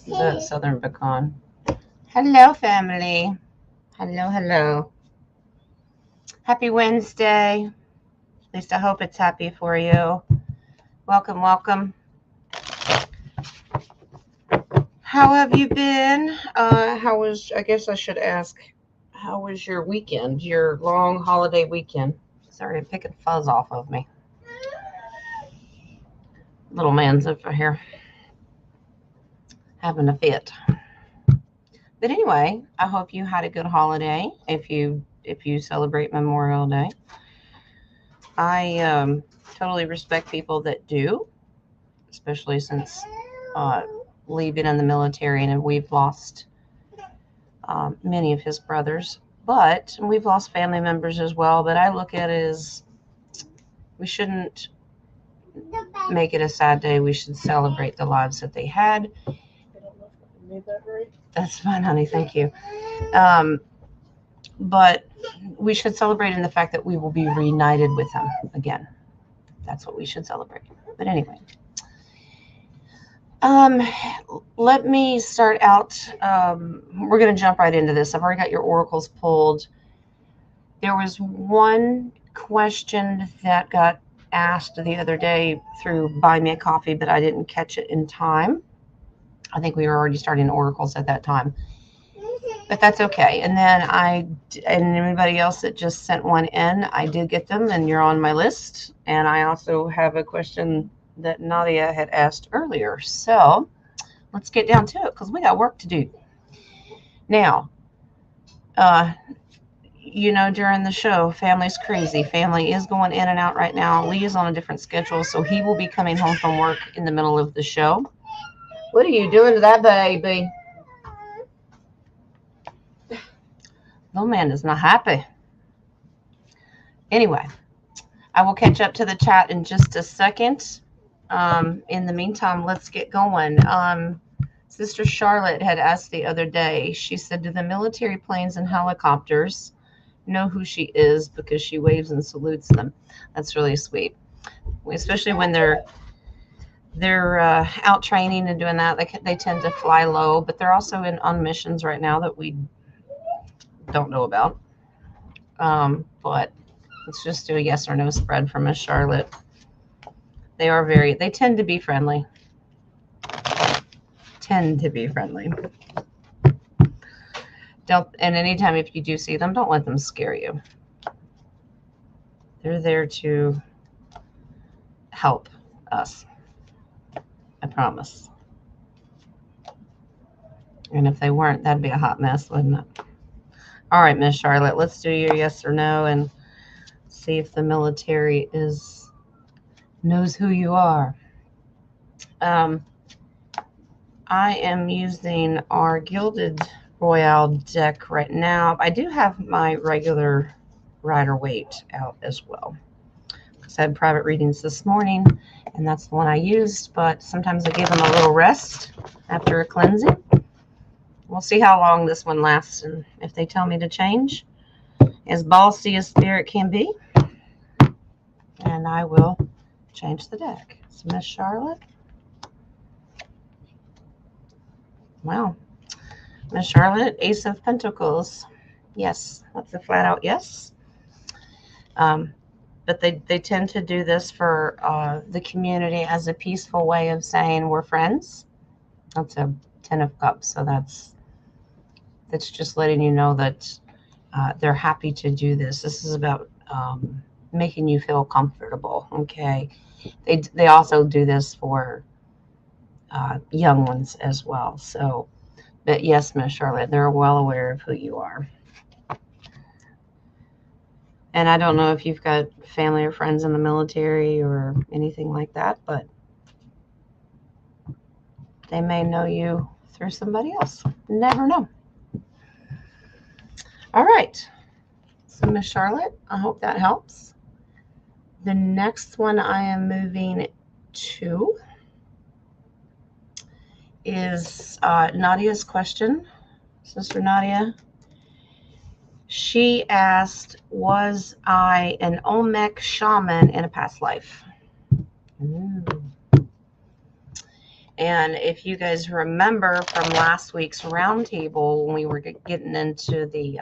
The Southern Pecan. Hello, family. Hello, hello. Happy Wednesday. At least I hope it's happy for you. Welcome, welcome. How have you been? I guess I should ask, how was your weekend, your long holiday weekend? Sorry, I'm picking fuzz off of me. Little man's over here having a fit. But anyway, I hope you had a good holiday if you celebrate Memorial Day. I totally respect people that do, especially since leaving in the military, and we've lost many of his brothers, but we've lost family members as well. But I look at it as we shouldn't make it a sad day. We should celebrate the lives that they had. I don't know if I made that right. That's fine, honey. Thank you. But we should celebrate in the fact that we will be reunited with them again. That's what we should celebrate. But anyway, let me start out. We're going to jump right into this. I've already got your oracles pulled. There was one question that got asked the other day through Buy Me a Coffee, but I didn't catch it in time. I think we were already starting oracles at that time, but that's okay. And then and anybody else that just sent one in, I did get them, and you're on my list. And I also have a question that Nadia had asked earlier. So let's get down to it, because we got work to do. Now, during the show, family's crazy. Family is going in and out right now. Lee is on a different schedule, so he will be coming home from work in the middle of the show. What are you doing to that baby? Little man is not happy. Anyway, I will catch up to the chat in just a second. In the meantime, let's get going. Sister Charlotte had asked the other day, she said, do the military planes and helicopters know who she is because she waves and salutes them? That's really sweet, especially when they're out training and doing that. They tend to fly low, but they're also on missions right now that we don't know about. But let's just do a yes or no spread for Miss Charlotte. They tend to be friendly. And anytime if you do see them, don't let them scare you. They're there to help us. I promise. And if they weren't, that'd be a hot mess, wouldn't it? All right, Miss Charlotte, let's do your yes or no and see if the military knows who you are. I am using our Gilded Royale deck right now. I do have my regular Rider-Waite out as well, because I had private readings this morning, and that's the one I used, but sometimes I give them a little rest after a cleansing. We'll see how long this one lasts, and if they tell me to change, as bossy as spirit can be, and I will change the deck. So Miss Charlotte. Wow. Miss Charlotte, Ace of Pentacles. Yes, that's a flat out yes. But they tend to do this for the community as a peaceful way of saying we're friends. That's a 10 of Cups. So that's just letting you know that they're happy to do this. This is about making you feel comfortable. Okay. They also do this for young ones as well. So, but yes, Miss Charlotte, they're well aware of who you are. And I don't know if you've got family or friends in the military or anything like that, but they may know you through somebody else. Never know. All right. So, Miss Charlotte, I hope that helps. The next one I am moving to is Nadia's question. Sister Nadia. She asked, was I an Olmec shaman in a past life? Ooh. And if you guys remember from last week's roundtable, when we were getting into the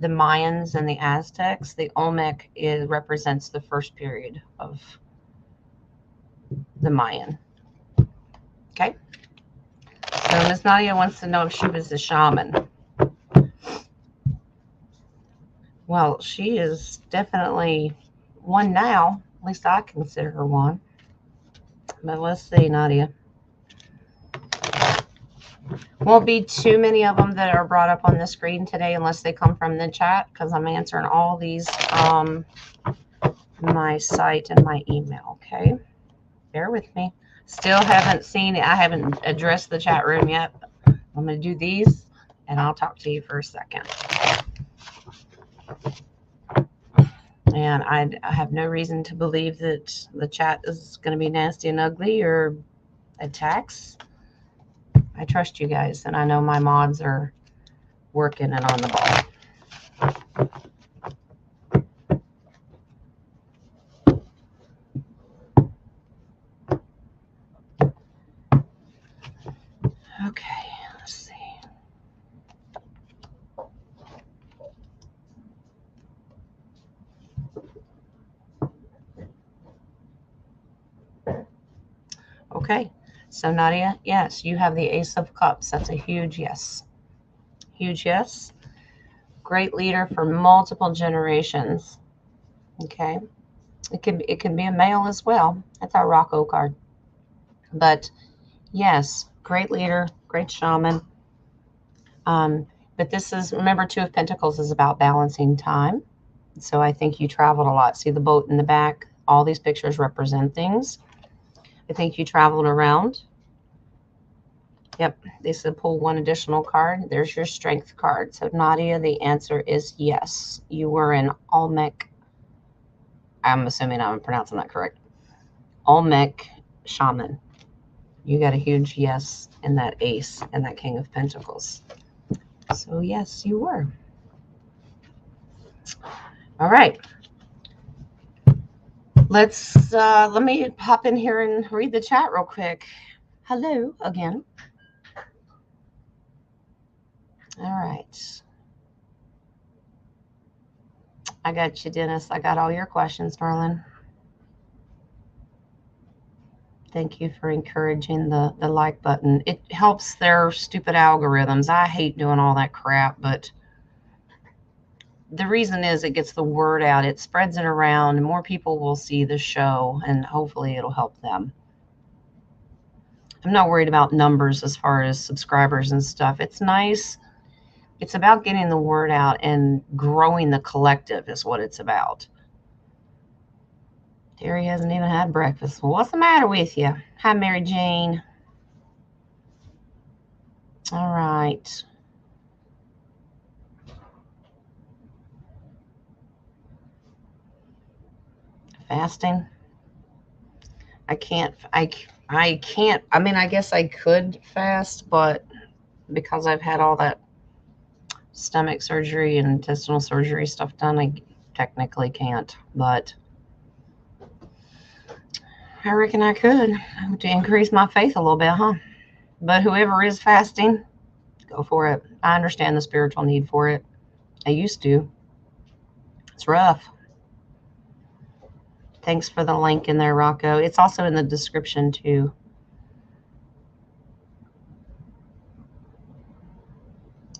Mayans and the Aztecs, the Olmec represents the first period of the Mayan. Okay. So Miss Nadia wants to know if she was a shaman. Well, she is definitely one now. At least I consider her one. But let's see, Nadia. Won't be too many of them that are brought up on the screen today unless they come from the chat, because I'm answering all these my site and my email. Okay, bear with me. Still haven't seen it. I haven't addressed the chat room yet. I'm going to do these and I'll talk to you for a second. And I have no reason to believe that the chat is going to be nasty and ugly or attacks. I trust you guys, and I know my mods are working and on the ball. Okay, let's see. Okay, so Nadia, yes, you have the Ace of Cups. That's a huge yes. Huge yes. Great leader for multiple generations. Okay, it can be a male as well. That's our Rocco card. But yes, great leader, great shaman. But this is, remember, Two of Pentacles is about balancing time. So I think you traveled a lot. See the boat in the back? All these pictures represent things. I think you traveled around. Yep, they said pull one additional card. There's your strength card. So Nadia, the answer is yes. You were an Olmec. I'm assuming I'm pronouncing that correct. Olmec shaman. You got a huge yes in that ace and that King of Pentacles. So yes, you were. All right. Let me hop in here and read the chat real quick. Hello again. All right. I got you, Dennis. I got all your questions, darling. Thank you for encouraging the like button. It helps their stupid algorithms. I hate doing all that crap, but the reason is it gets the word out. It spreads it around, and more people will see the show, and hopefully it'll help them. I'm not worried about numbers as far as subscribers and stuff. It's nice. It's about getting the word out and growing the collective is what it's about. Terry hasn't even had breakfast. Well, what's the matter with you? Hi, Mary Jane. All right. Fasting. I can't. I mean, I guess I could fast, but because I've had all that stomach surgery and intestinal surgery stuff done, I technically can't. But I reckon I could to increase my faith a little bit, huh? But whoever is fasting, go for it. I understand the spiritual need for it. I used to. It's rough. Thanks for the link in there, Rocco. It's also in the description, too.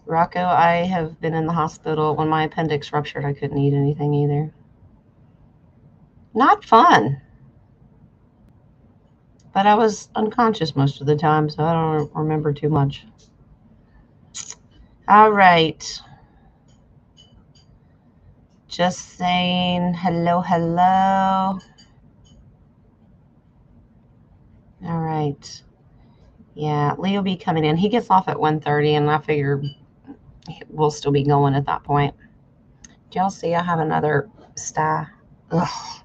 Rocco, I have been in the hospital. When my appendix ruptured, I couldn't eat anything either. Not fun. But I was unconscious most of the time, so I don't remember too much. All right. Just saying hello, hello. All right. Yeah, Lee will be coming in. He gets off at 1:30, and I figure we'll still be going at that point. Do y'all see I have another sty? Ugh.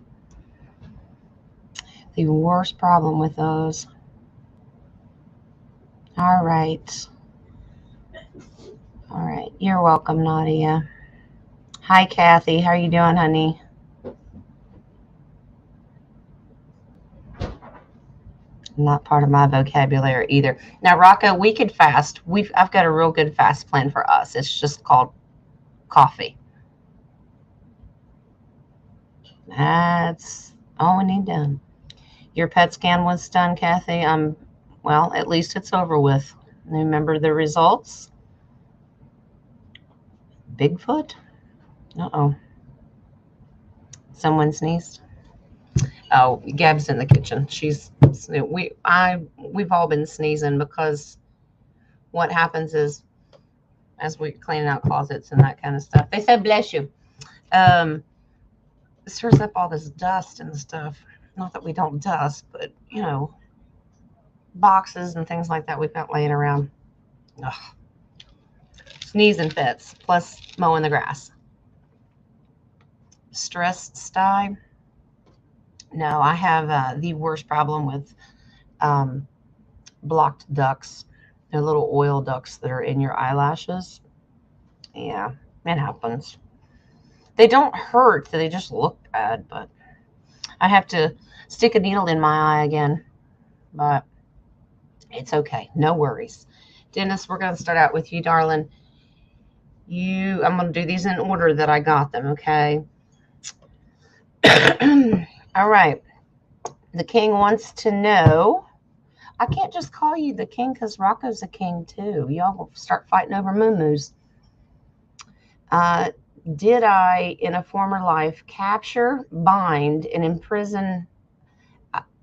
The worst problem with those. All right. All right. You're welcome, Nadia. Hi, Kathy. How are you doing, honey? Not part of my vocabulary either. Now, Rocco, we could fast. I've got a real good fast plan for us. It's just called coffee. That's all we need done. Your PET scan was done, Kathy. Well, at least it's over with. Remember the results? Bigfoot? Uh-oh. Someone sneezed. Oh, Gab's in the kitchen. We've all been sneezing because what happens is, as we clean out closets and that kind of stuff, they said bless you. It stirs up all this dust and stuff. Not that we don't dust, but boxes and things like that we've got laying around. Ugh. Sneezing fits, plus mowing the grass. Stress sty. No, I have the worst problem with blocked ducts. They're little oil ducts that are in your eyelashes. Yeah, it happens. They don't hurt, they just look bad, but I have to stick a needle in my eye again. But it's okay. No worries. Dennis, we're going to start out with you, darling. I'm going to do these in order that I got them, okay? All right. The king wants to know. I can't just call you the king because Rocco's a king too. Y'all will start fighting over moo-moos. Did I, in a former life, capture, bind, and imprison?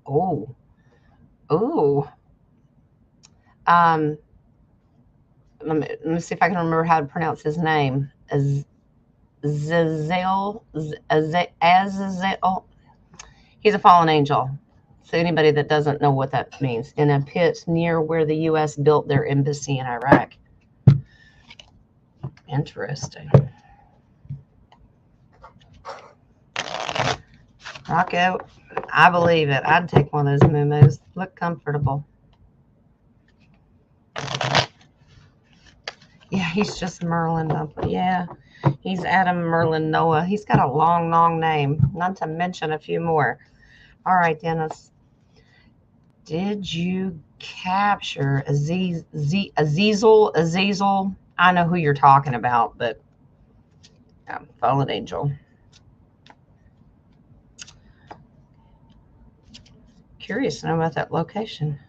Let me see if I can remember how to pronounce his name. Zelle. He's a fallen angel. So anybody that doesn't know what that means, in a pit near where the U.S. built their embassy in Iraq. Interesting. Rocco, I believe it. I'd take one of those moo-moos. Look comfortable. Yeah, he's just Merlin. Yeah, he's Adam Merlin Noah. He's got a long, long name, not to mention a few more. All right, Dennis. Did you capture Azizel? I know who you're talking about, but fallen angel. Curious to know about that location.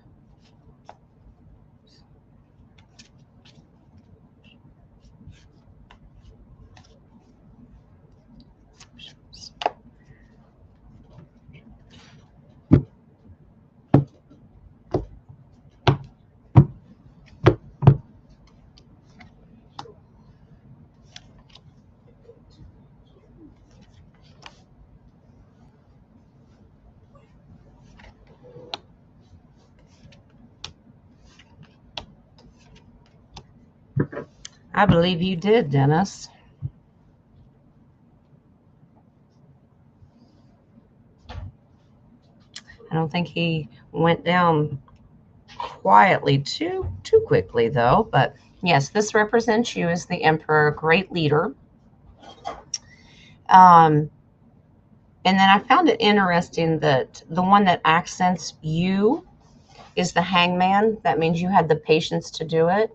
I believe you did, Dennis. I don't think he went down quietly too quickly, though. But yes, this represents you as the emperor, great leader. And then I found it interesting that the one that accents you is the hangman. That means you had the patience to do it.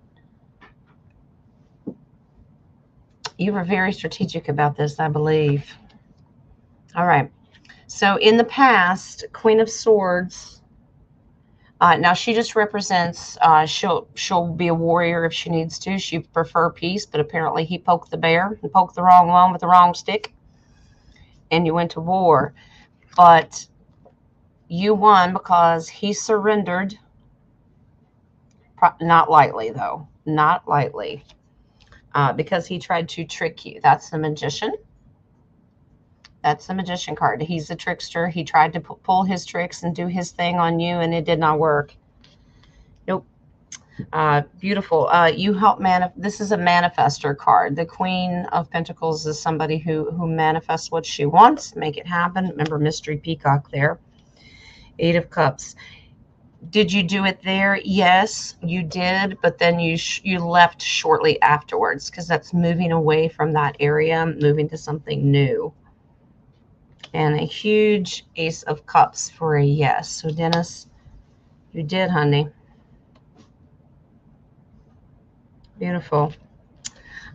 You were very strategic about this, I believe. All right. So in the past, Queen of Swords. Now she just represents. She'll be a warrior if she needs to. She prefer peace, but apparently he poked the bear and poked the wrong one with the wrong stick, and you went to war. But you won because he surrendered. Not lightly, though. Not lightly. Because he tried to trick you. That's the magician. That's the magician card. He's the trickster. He tried to pull his tricks and do his thing on you, and it did not work. Nope. Beautiful. You help this is a manifester card. The Queen of Pentacles is somebody who manifests what she wants, make it happen. Remember Mystery Peacock there. 8 of Cups. Did you do it there? Yes, you did, but then you left shortly afterwards because that's moving away from that area, moving to something new. And a huge Ace of Cups for a yes. So Dennis, You did, honey. Beautiful.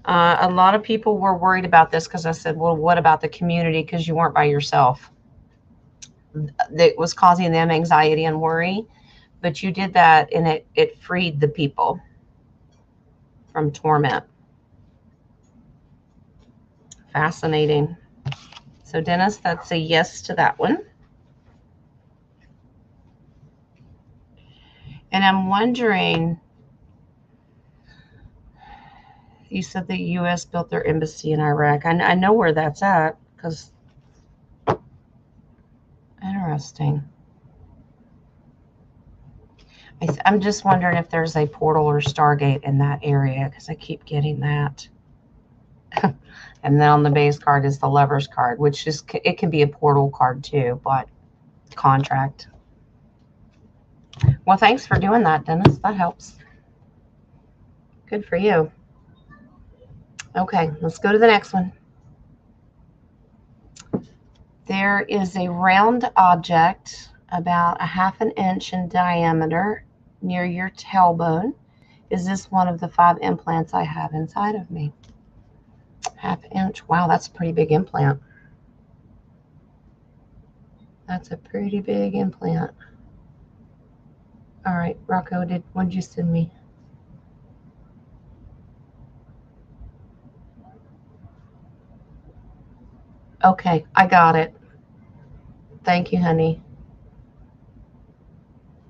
A lot of people were worried about this because I said, well, what about the community? Because you weren't by yourself. That was causing them anxiety and worry. But you did that, and it freed the people from torment. Fascinating. So, Dennis, that's a yes to that one. And I'm wondering, you said the U.S. built their embassy in Iraq. I know where that's at because, interesting. I'm just wondering if there's a portal or Stargate in that area because I keep getting that. And then on the base card is the Lover's card, which is, it can be a portal card too, but contract. Well, thanks for doing that, Dennis. That helps. Good for you. Okay, let's go to the next one. There is a round object about 1/2 inch in diameter near your tailbone. Is this one of the 5 implants I have inside of me? 1/2 inch. Wow, that's a pretty big implant. That's a pretty big implant. All right, Rocco, what did you send me? Okay, I got it. Thank you, honey.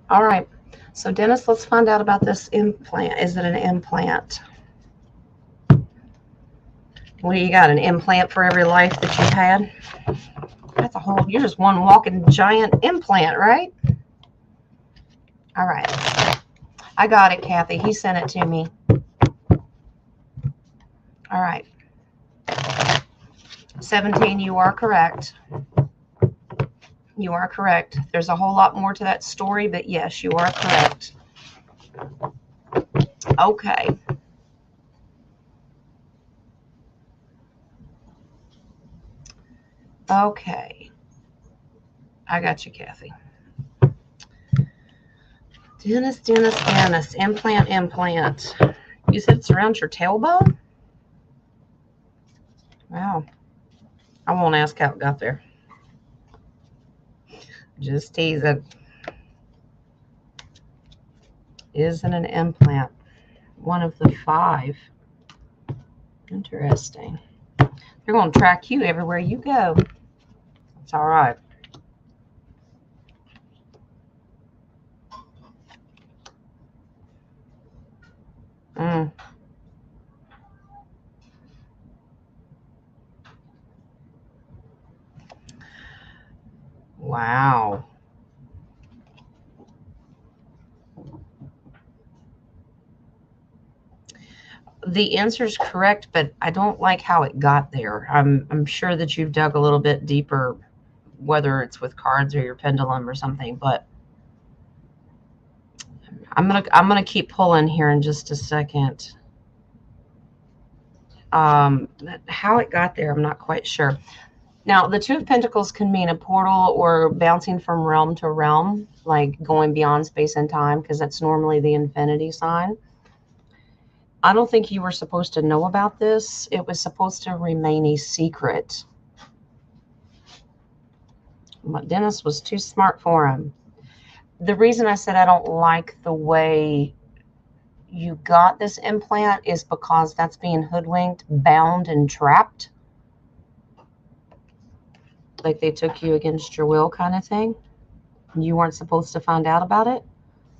All right. So, Dennis, let's find out about this implant. Is it an implant? What do you got? An implant for every life that you've had? That's a whole, you're just one walking giant implant, right? All right. I got it, Kathy. He sent it to me. All right. 17, you are correct. You are correct. There's a whole lot more to that story, but yes, you are correct. Okay. Okay. I got you, Kathy. Dennis. Implant. You said it's around your tailbone? Wow. I won't ask how it got there. Just teasing. Isn't an implant one of the 5? Interesting. They're going to track you everywhere you go. It's all right. Wow. The answer is correct, but I don't like how it got there. I'm sure that you've dug a little bit deeper, whether it's with cards or your pendulum or something, but I'm gonna keep pulling here in just a second. How it got there, I'm not quite sure. Now, the 2 of Pentacles can mean a portal or bouncing from realm to realm, like going beyond space and time, because that's normally the infinity sign. I don't think you were supposed to know about this. It was supposed to remain a secret. But Dennis was too smart for him. The reason I said I don't like the way you got this implant is because that's being hoodwinked, bound, and trapped. Like they took you against your will kind of thing. You weren't supposed to find out about it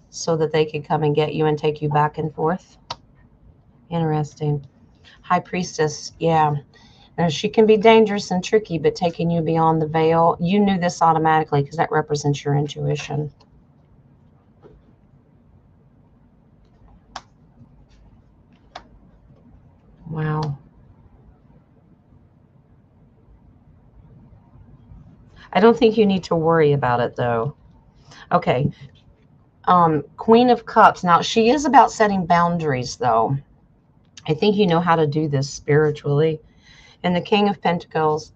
so that they could come and get you and take you back and forth. Interesting. High Priestess, yeah. Now, she can be dangerous and tricky, but taking you beyond the veil, you knew this automatically because that represents your intuition. Wow. I don't think you need to worry about it, though. Okay. Queen of Cups. Now, she is about setting boundaries, though. I think you know how to do this spiritually. And the King of Pentacles,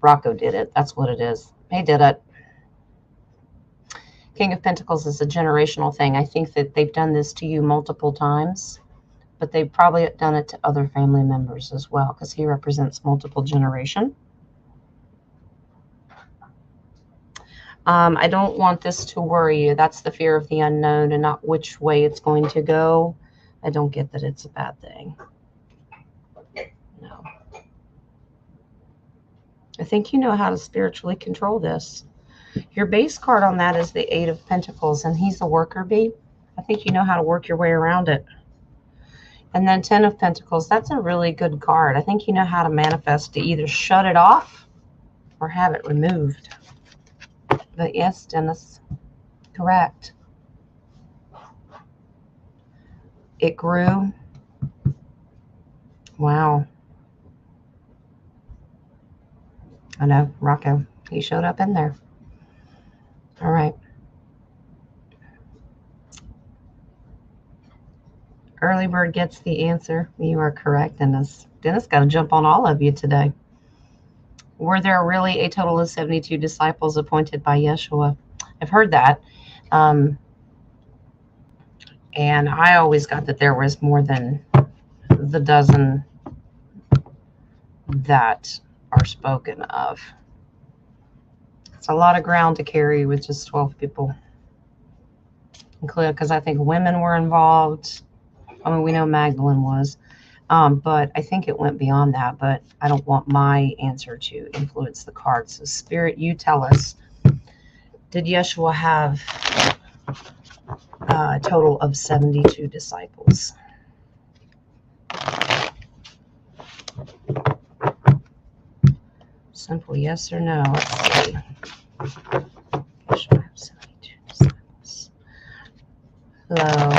Rocco did it. That's what it is. He did it. King of Pentacles is a generational thing. I think that they've done this to you multiple times, but they've probably done it to other family members as well, because he represents multiple generation. I don't want this to worry you. That's the fear of the unknown and not which way it's going to go. I don't get that it's a bad thing. No. I think you know how to spiritually control this. Your base card on that is the Eight of Pentacles, and he's a worker bee. I think you know how to work your way around it. And then 10 of Pentacles, that's a really good card. I think you know how to manifest to either shut it off or have it removed. But yes, Dennis, correct. It grew. Wow. I know, Rocco, he showed up in there. All right. Early bird gets the answer. You are correct, Dennis. Dennis got to jump on all of you today. Were there really a total of 72 disciples appointed by Yeshua? I've heard that. And I always got that there was more than the dozen that are spoken of. It's a lot of ground to carry with just 12 people. Including, because I think women were involved. I mean, we know Magdalene was. But I think it went beyond that. But I don't want my answer to influence the cards. So Spirit, you tell us, did Yeshua have a total of 72 disciples? Simple yes or no. Let's see. Yeshua have 72 disciples. Hello.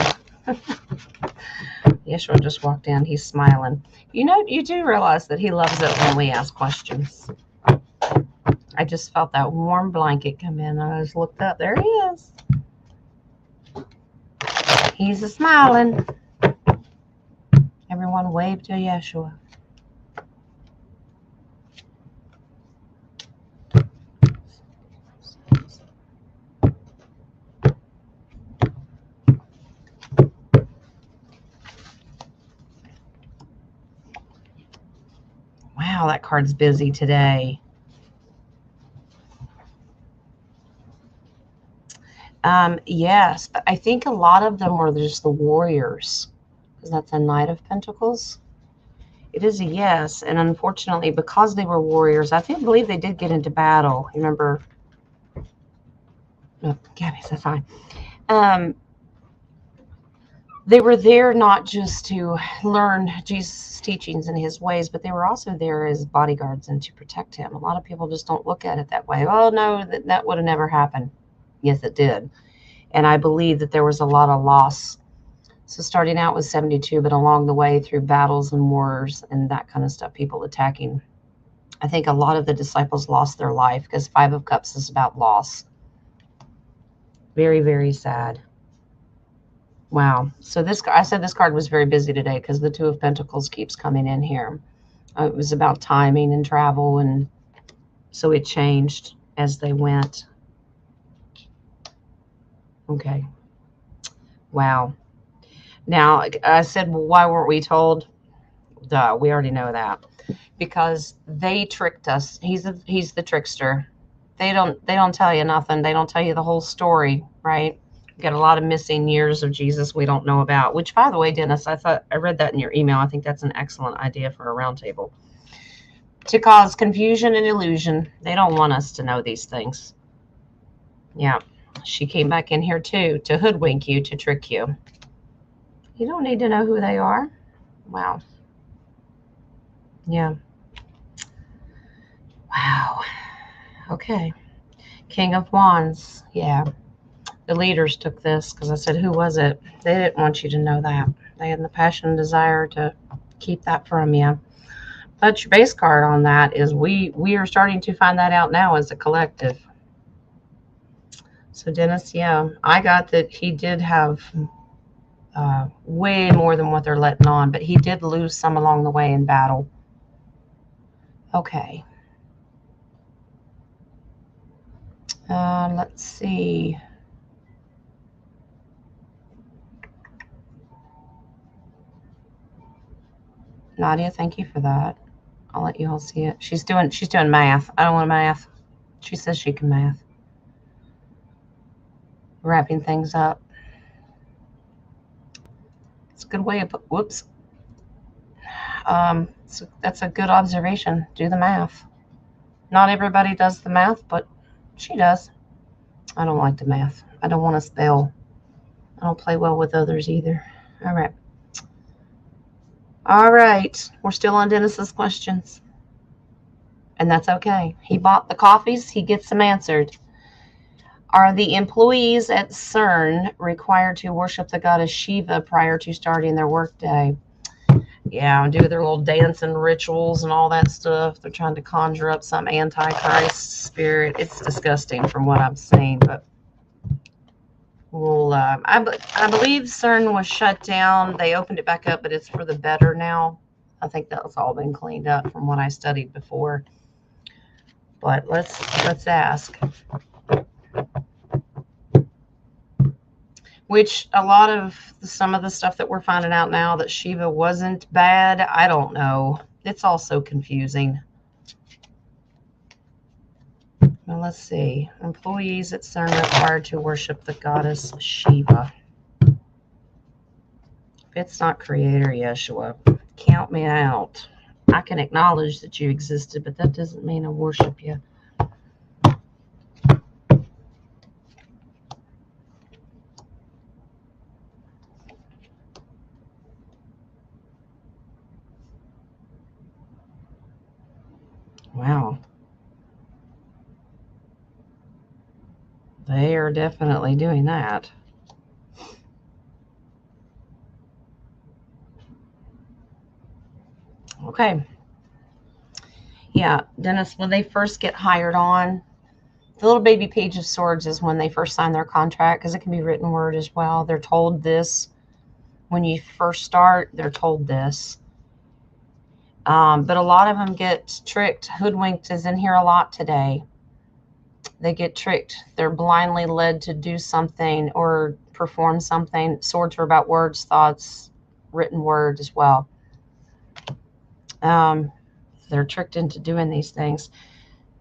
Yeshua just walked in. He's smiling. You know, you do realize that he loves it when we ask questions. I just felt that warm blanket come in. I just looked up. There he is. He's a-smiling. Everyone wave to Yeshua. Wow, that card's busy today. Yes, but I think a lot of them were just the warriors, because that's a Knight of Pentacles. It is a yes, and unfortunately, because they were warriors, I believe they did get into battle. Remember? No, Gabby says hi. They were there not just to learn Jesus' teachings and his ways, but they were also there as bodyguards and to protect him. A lot of people just don't look at it that way. Oh, no, that would have never happened. Yes, it did. And I believe that there was a lot of loss. So starting out with 72, but along the way through battles and wars and that kind of stuff, people attacking. I think a lot of the disciples lost their life because Five of Cups is about loss. Very, very sad. Wow. So I said this card was very busy today because the Two of Pentacles keeps coming in here. It was about timing and travel, and so it changed as they went. Okay. Wow. Now, I said, well, why weren't we told? Duh, we already know that. Because they tricked us. He's the trickster. They don't tell you nothing. They don't tell you the whole story, right? Got a lot of missing years of Jesus we don't know about, which, by the way, Dennis, I read that in your email. I think that's an excellent idea for a roundtable. To cause confusion and illusion. They don't want us to know these things. Yeah. She came back in here, too, to hoodwink you, to trick you. You don't need to know who they are. Wow. Yeah. Wow. Okay. King of Wands. Yeah. The leaders took this because I said, who was it? They didn't want you to know that. They had the passion and desire to keep that from you. But your base card on that is we are starting to find that out now as a collective. So Dennis, yeah, I got that he did have way more than what they're letting on, but he did lose some along the way in battle. Okay. Let's see. Nadia, thank you for that. I'll let you all see it. She's doing math. I don't want math. She says she can math. Wrapping things up. It's a good way of whoops. So that's a good observation. Do the math. Not everybody does the math, but she does. I don't like the math. I don't want to spell. I don't play well with others either. All right. All right. We're still on Dennis's questions. And that's okay. He bought the coffees. He gets them answered. Are the employees at CERN required to worship the goddess Shiva prior to starting their workday? Yeah, do their little dance and rituals and all that stuff. They're trying to conjure up some antichrist spirit. It's disgusting from what I've seen, but we'll. I believe CERN was shut down. They opened it back up, but it's for the better now. I think that's all been cleaned up from what I studied before. But let's ask. Which a lot of some of the stuff that we're finding out now that Shiva wasn't bad, I don't know. It's all so confusing. Well, let's see. Employees at CERN required to worship the goddess Shiva. If it's not Creator Yeshua, count me out. I can acknowledge that you existed, but that doesn't mean I worship you. Wow. They are definitely doing that. Okay. Yeah, Dennis, when they first get hired on, the little baby page of swords is when they first sign their contract, because it can be written word as well. They're told this. When you first start, they're told this. But a lot of them get tricked. Hoodwinked is in here a lot today. They get tricked. They're blindly led to do something or perform something. Swords are about words, thoughts, written word as well. They're tricked into doing these things.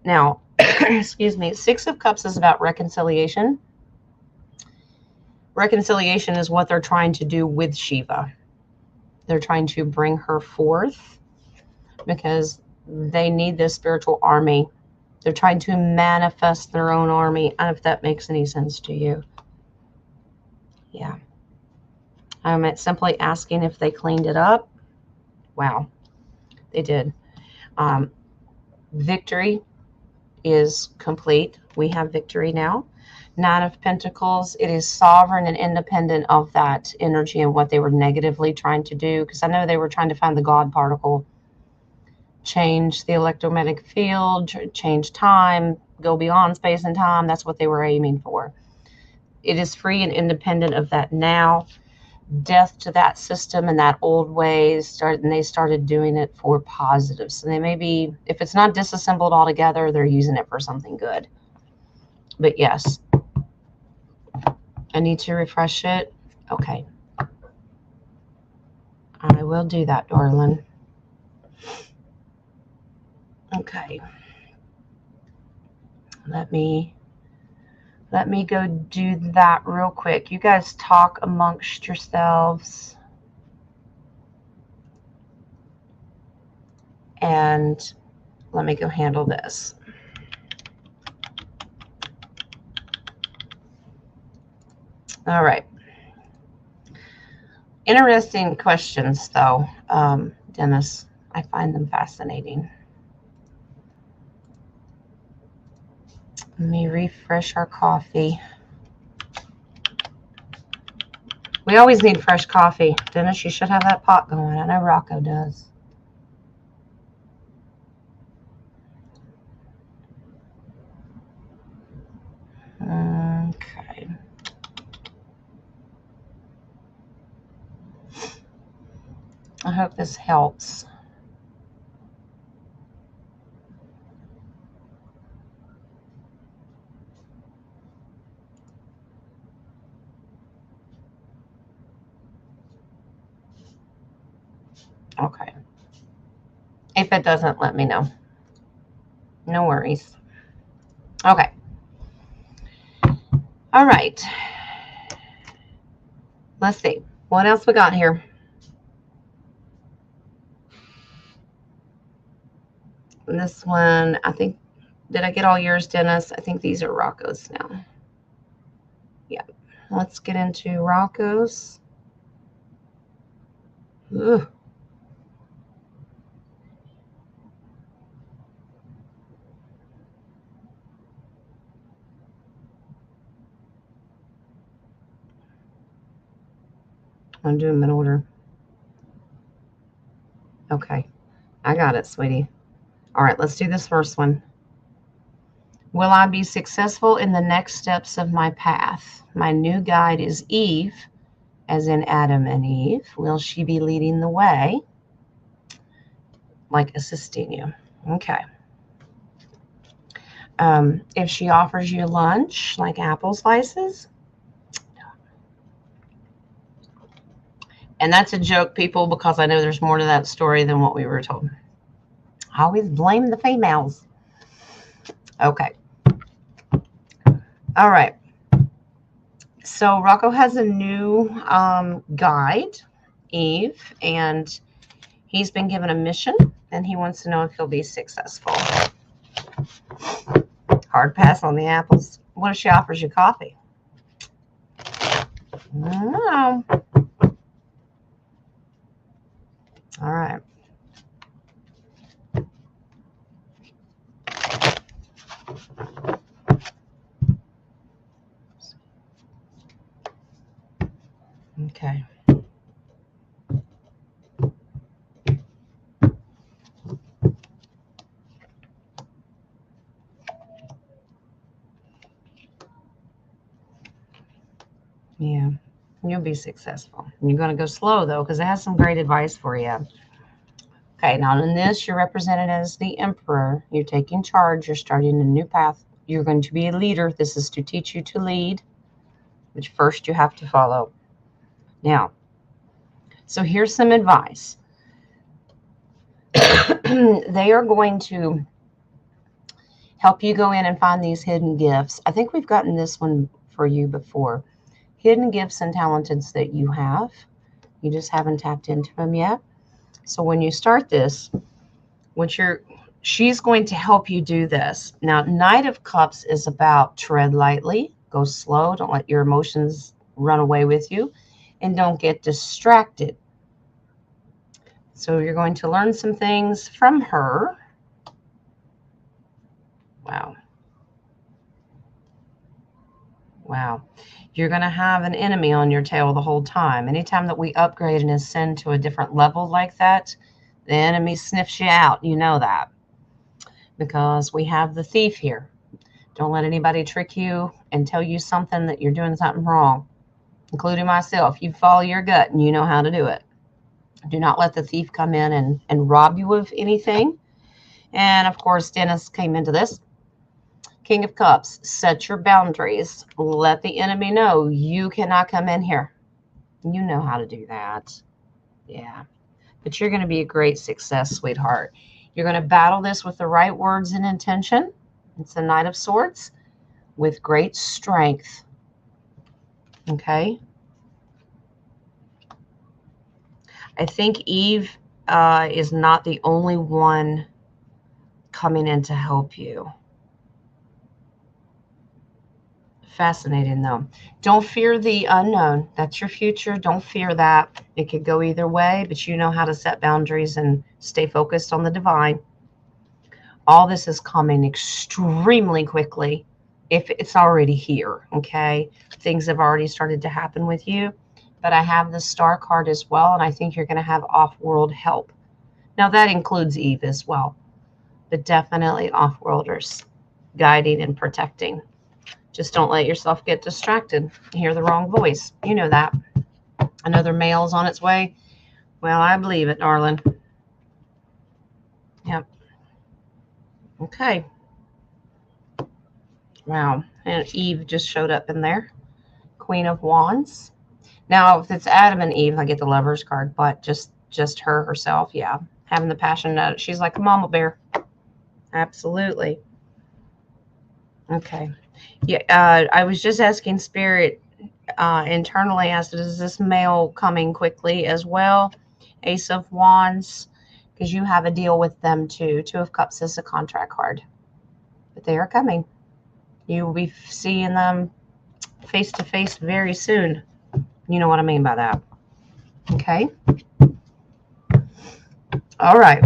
Now, excuse me, Six of Cups is about reconciliation. Reconciliation is what they're trying to do with Shiva. They're trying to bring her forth because they need this spiritual army. They're trying to manifest their own army. I don't know if that makes any sense to you. Yeah. I'm simply asking if they cleaned it up. Wow. They did. Victory is complete. We have victory now. Nine of Pentacles, it is sovereign and independent of that energy and what they were negatively trying to do. Because I know they were trying to find the God particle, change the electromagnetic field, change time, go beyond space and time. That's what they were aiming for. It is free and independent of that now. Death to that system and that old way and they started doing it for positive. So they may be, if it's not disassembled altogether, they're using it for something good. But yes, I need to refresh it. Okay. I will do that, darling. Okay. Let me go do that real quick. You guys talk amongst yourselves. And let me go handle this. All right. Interesting questions, though, Dennis. I find them fascinating. Let me refresh our coffee. We always need fresh coffee. Dennis, you should have that pot going. I know Rocco does. Okay. I hope this helps. Okay. If it doesn't, let me know. No worries. Okay. All right. Let's see. What else we got here? This one, I think, did I get all yours, Dennis? I think these are Rocco's now. Yeah. Let's get into Rocco's. Ugh. I'm doing them in order. Okay. I got it, sweetie. All right, let's do this first one. Will I be successful in the next steps of my path? My new guide is Eve, as in Adam and Eve. Will she be leading the way? Like assisting you. Okay. If she offers you lunch, like apple slices. And that's a joke, people, because I know there's more to that story than what we were told. I always blame the females. Okay. All right. So Rocco has a new guide, Eve, and he's been given a mission, and he wants to know if he'll be successful. Hard pass on the apples. What if she offers you coffee? I don't know. All right. Okay. Yeah, you'll be successful. You're going to go slow, though, because it has some great advice for you. Okay, now in this, you're represented as the emperor. You're taking charge. You're starting a new path. You're going to be a leader. This is to teach you to lead, which first you have to follow. Now, so here's some advice. They are going to help you go in and find these hidden gifts. I think we've gotten this one for you before. Hidden gifts and talents that you have. You just haven't tapped into them yet. So when you start this, she's going to help you do this. Now, Knight of Cups is about tread lightly, go slow, don't let your emotions run away with you, and don't get distracted. So you're going to learn some things from her. Wow. Wow. You're going to have an enemy on your tail the whole time. Anytime that we upgrade and ascend to a different level like that, the enemy sniffs you out. You know that. Because we have the thief here. Don't let anybody trick you and tell you something that you're doing something wrong, including myself. You follow your gut and you know how to do it. Do not let the thief come in and rob you of anything. And, of course, Dennis came into this. King of Cups, set your boundaries. Let the enemy know you cannot come in here. You know how to do that. Yeah. But you're going to be a great success, sweetheart. You're going to battle this with the right words and intention. It's the Knight of Swords with great strength. Okay. I think Eve is not the only one coming in to help you. Fascinating, though. Don't fear the unknown. That's your future. Don't fear that. It could go either way, but you know how to set boundaries and stay focused on the divine. All this is coming extremely quickly if it's already here, okay? Things have already started to happen with you, but I have the Star card as well, and I think you're going to have off-world help. Now, that includes Eve as well, but definitely off-worlders guiding and protecting. Just don't let yourself get distracted. Hear the wrong voice. You know that. Another mail's on its way. Well, I believe it, darling. Yep. Okay. Wow. And Eve just showed up in there. Queen of Wands. Now, if it's Adam and Eve, I get the Lover's card, but just her herself, yeah. having the passion. She's like a mama bear. Absolutely. Okay. Yeah, I was just asking Spirit internally as is this mail coming quickly as well? Ace of Wands, because you have a deal with them too. Two of Cups is a contract card, but they are coming. You will be seeing them face to face very soon. You know what I mean by that. Okay. All right.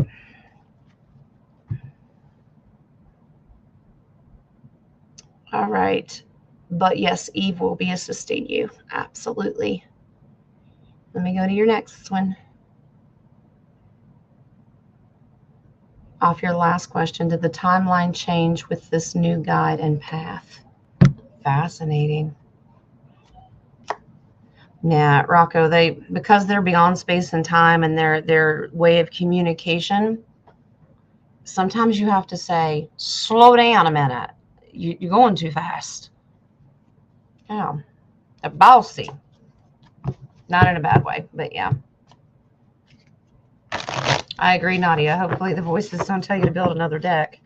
All right. But yes, Eve will be assisting you. Absolutely. Let me go to your next one. Off your last question, did the timeline change with this new guide and path? Fascinating. Yeah, Rocco, because they're beyond space and time and their way of communication, sometimes you have to say, slow down a minute. You're going too fast. Yeah. They're bossy. Not in a bad way, but yeah. I agree, Nadia. Hopefully the voices don't tell you to build another deck.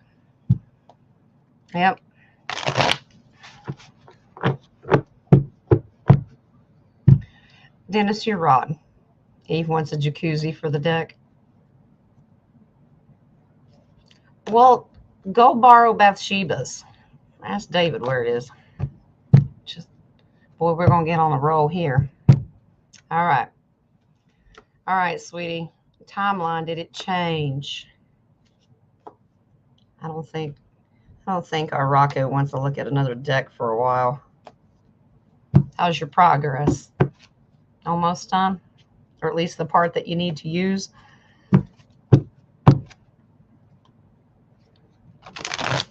Yep. Dennis, you're wrong. Eve wants a jacuzzi for the deck. Well, go borrow Bathsheba's. Ask David where it is. Just, boy, we're going to get on a roll here. All right. All right, sweetie. Timeline, did it change? I don't think our Rocco wants to look at another deck for a while. How's your progress? Almost done? Or at least the part that you need to use?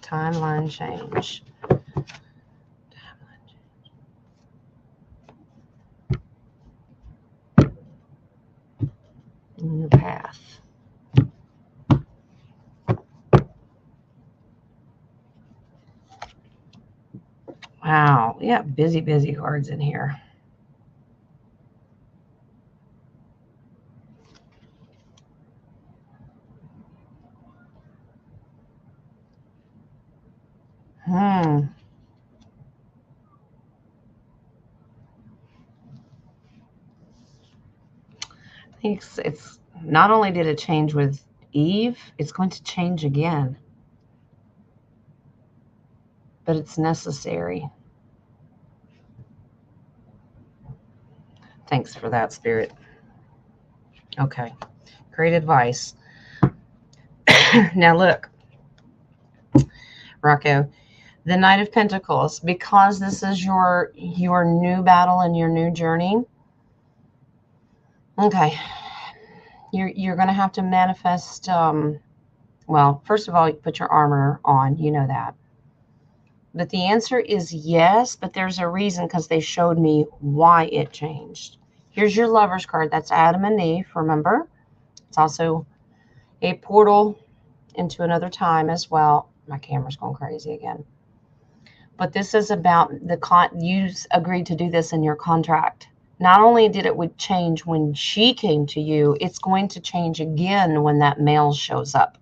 Timeline change. In the path. Wow. Yeah, busy cards in here. I think it's not only did it change with Eve, it's going to change again. But it's necessary. Thanks for that, Spirit. Okay. Great advice. Now look, Rocco, the Knight of Pentacles, because this is your new battle and your new journey. Okay. You're going to have to manifest, well, first of all, you put your armor on. You know that. But the answer is yes, but there's a reason because they showed me why it changed. Here's your Lover's card. That's Adam and Eve, remember? It's also a portal into another time as well. My camera's going crazy again. But this is about you agreed to do this in your contract. Not only did it would change when she came to you, it's going to change again when that male shows up.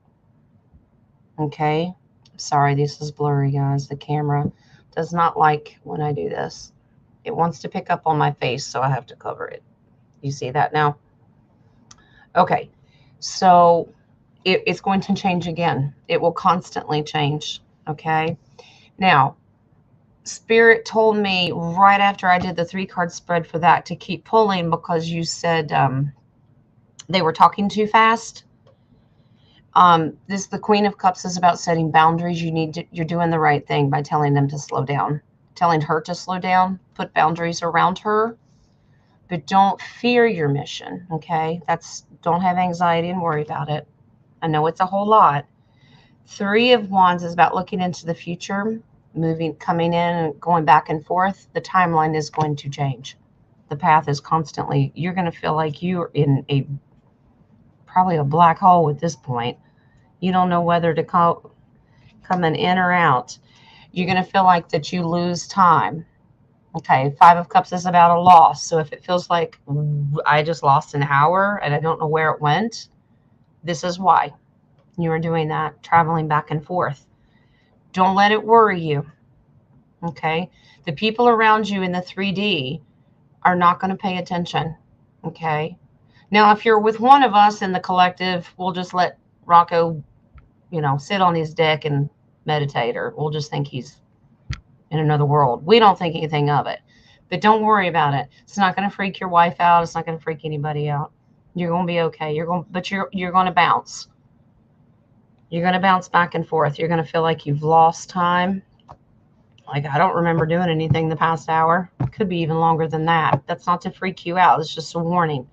Okay? Sorry, this is blurry, guys. The camera does not like when I do this. It wants to pick up on my face, so I have to cover it. You see that now? Okay. So it's going to change again. It will constantly change. Okay? Now, Spirit told me right after I did the 3-card spread for that to keep pulling because you said they were talking too fast. The Queen of Cups is about setting boundaries. You're doing the right thing by telling them to slow down, telling her to slow down, put boundaries around her, but don't fear your mission. Okay. Don't have anxiety and worry about it. I know it's a whole lot. 3 of Wands is about looking into the future, coming in and going back and forth. The timeline is going to change. The path is constantly, you're going to feel like you're in probably a black hole at this point. You don't know whether to coming in or out. You're going to feel like that you lose time. Okay, 5 of Cups is about a loss. So if it feels like I just lost an hour and I don't know where it went, This is why you are doing that, traveling back and forth. Don't let it worry you. Okay? The people around you in the 3D are not going to pay attention. Okay? Now, if you're with one of us in the collective, we'll just let Rocco, sit on his deck and meditate, or we'll just think he's in another world. We don't think anything of it. But don't worry about it. It's not going to freak your wife out. It's not going to freak anybody out. You're going to be okay. You're going to bounce. You're going to bounce back and forth. You're going to feel like you've lost time. Like, I don't remember doing anything the past hour. It could be even longer than that. That's not to freak you out. It's just a warning.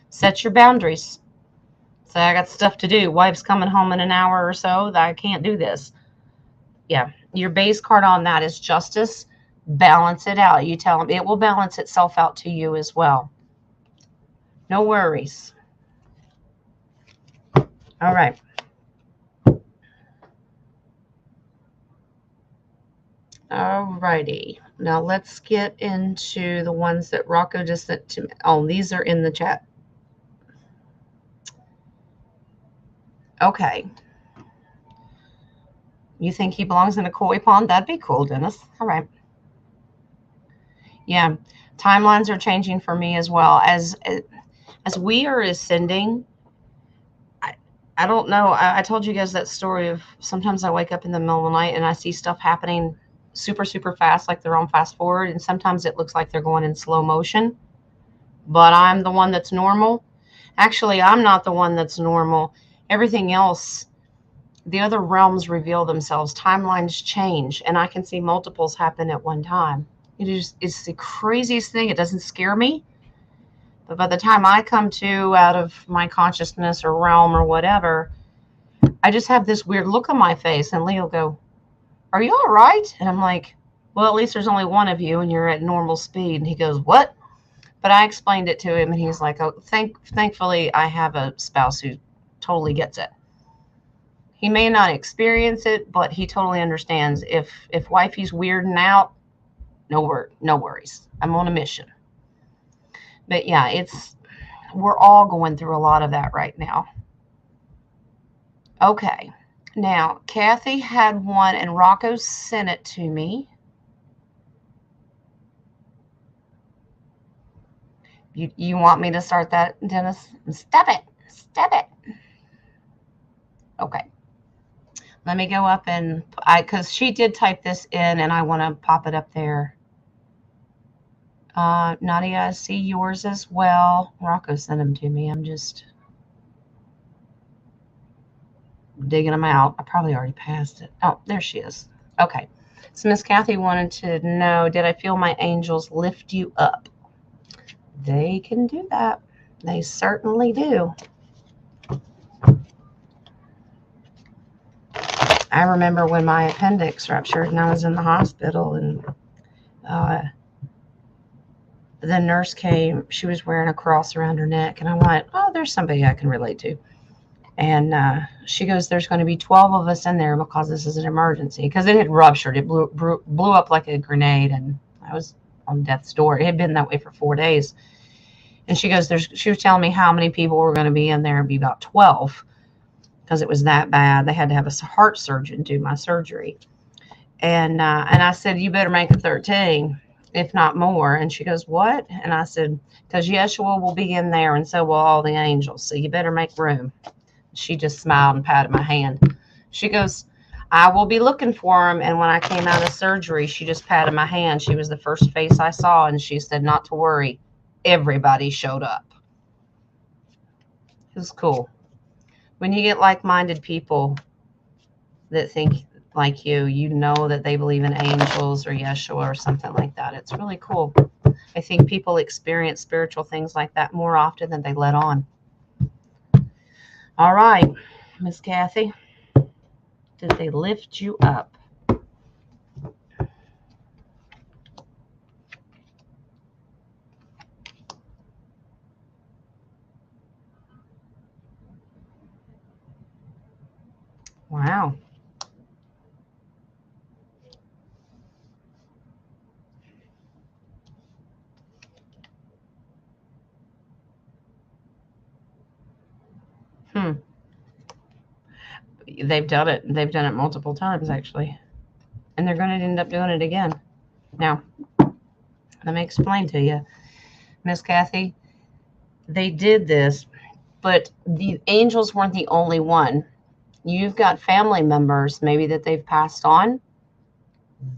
Set your boundaries. Say, I got stuff to do. Wife's coming home in an hour or so. That I can't do this. Yeah. Your base card on that is justice. Balance it out. You tell them it will balance itself out to you as well. No worries. All right. All righty. Now let's get into the ones that Rocco just sent to me. Oh, these are in the chat. Okay. You think he belongs in a koi pond? That'd be cool, Dennis. All right. Yeah. Timelines are changing for me as well. As we are ascending, I don't know. I told you guys that story of sometimes I wake up in the middle of the night and I see stuff happening super, super fast, like they're on fast forward. And sometimes it looks like they're going in slow motion, but I'm the one that's normal. Actually, I'm not the one that's normal. Everything else, the other realms reveal themselves. Timelines change, and I can see multiples happen at one time. It's the craziest thing. It doesn't scare me. But by the time I come to out of my consciousness or realm or whatever, I just have this weird look on my face. And Lee will go, "Are you all right?" And I'm like, "Well, at least there's only one of you and you're at normal speed." And he goes, "What?" But I explained it to him and he's like, "Oh, thankfully I have a spouse who totally gets it." He may not experience it, but he totally understands. If wifey's weirding out, no worries. I'm on a mission. But yeah, we're all going through a lot of that right now. Okay. Now, Kathy had one and Rocco sent it to me. You want me to start that, Dennis? Step it. Okay. Let me go up and because she did type this in and I want to pop it up there. Nadia, I see yours as well. Rocco sent them to me. I'm just digging them out. I probably already passed it. Oh, there she is. Okay. So Miss Kathy wanted to know, did I feel my angels lift you up? They can do that. They certainly do. I remember when my appendix ruptured and I was in the hospital and the nurse came. She was wearing a cross around her neck. And I went, oh, there's somebody I can relate to. And she goes, there's going to be 12 of us in there because this is an emergency. Because it had ruptured. It blew up like a grenade. And I was on death's door. It had been that way for 4 days. And she goes, she was telling me how many people were going to be in there. It'd be about 12 because it was that bad. They had to have a heart surgeon do my surgery. And I said, you better make it 13, if not more. And she goes, what? And I said, because Yeshua will be in there and so will all the angels. So you better make room. She just smiled and patted my hand. She goes, I will be looking for him. And when I came out of surgery, she just patted my hand. She was the first face I saw. And she said, not to worry. Everybody showed up. It was cool. When you get like-minded people that think like you know that they believe in angels or Yeshua or something like that. It's really cool. I think people experience spiritual things like that more often than they let on. All right, Miss Kathy, did they lift you up? Wow. They've done it. They've done it multiple times, actually. And they're going to end up doing it again. Now, let me explain to you, Miss Kathy. They did this, but the angels weren't the only one. You've got family members, maybe that they've passed on.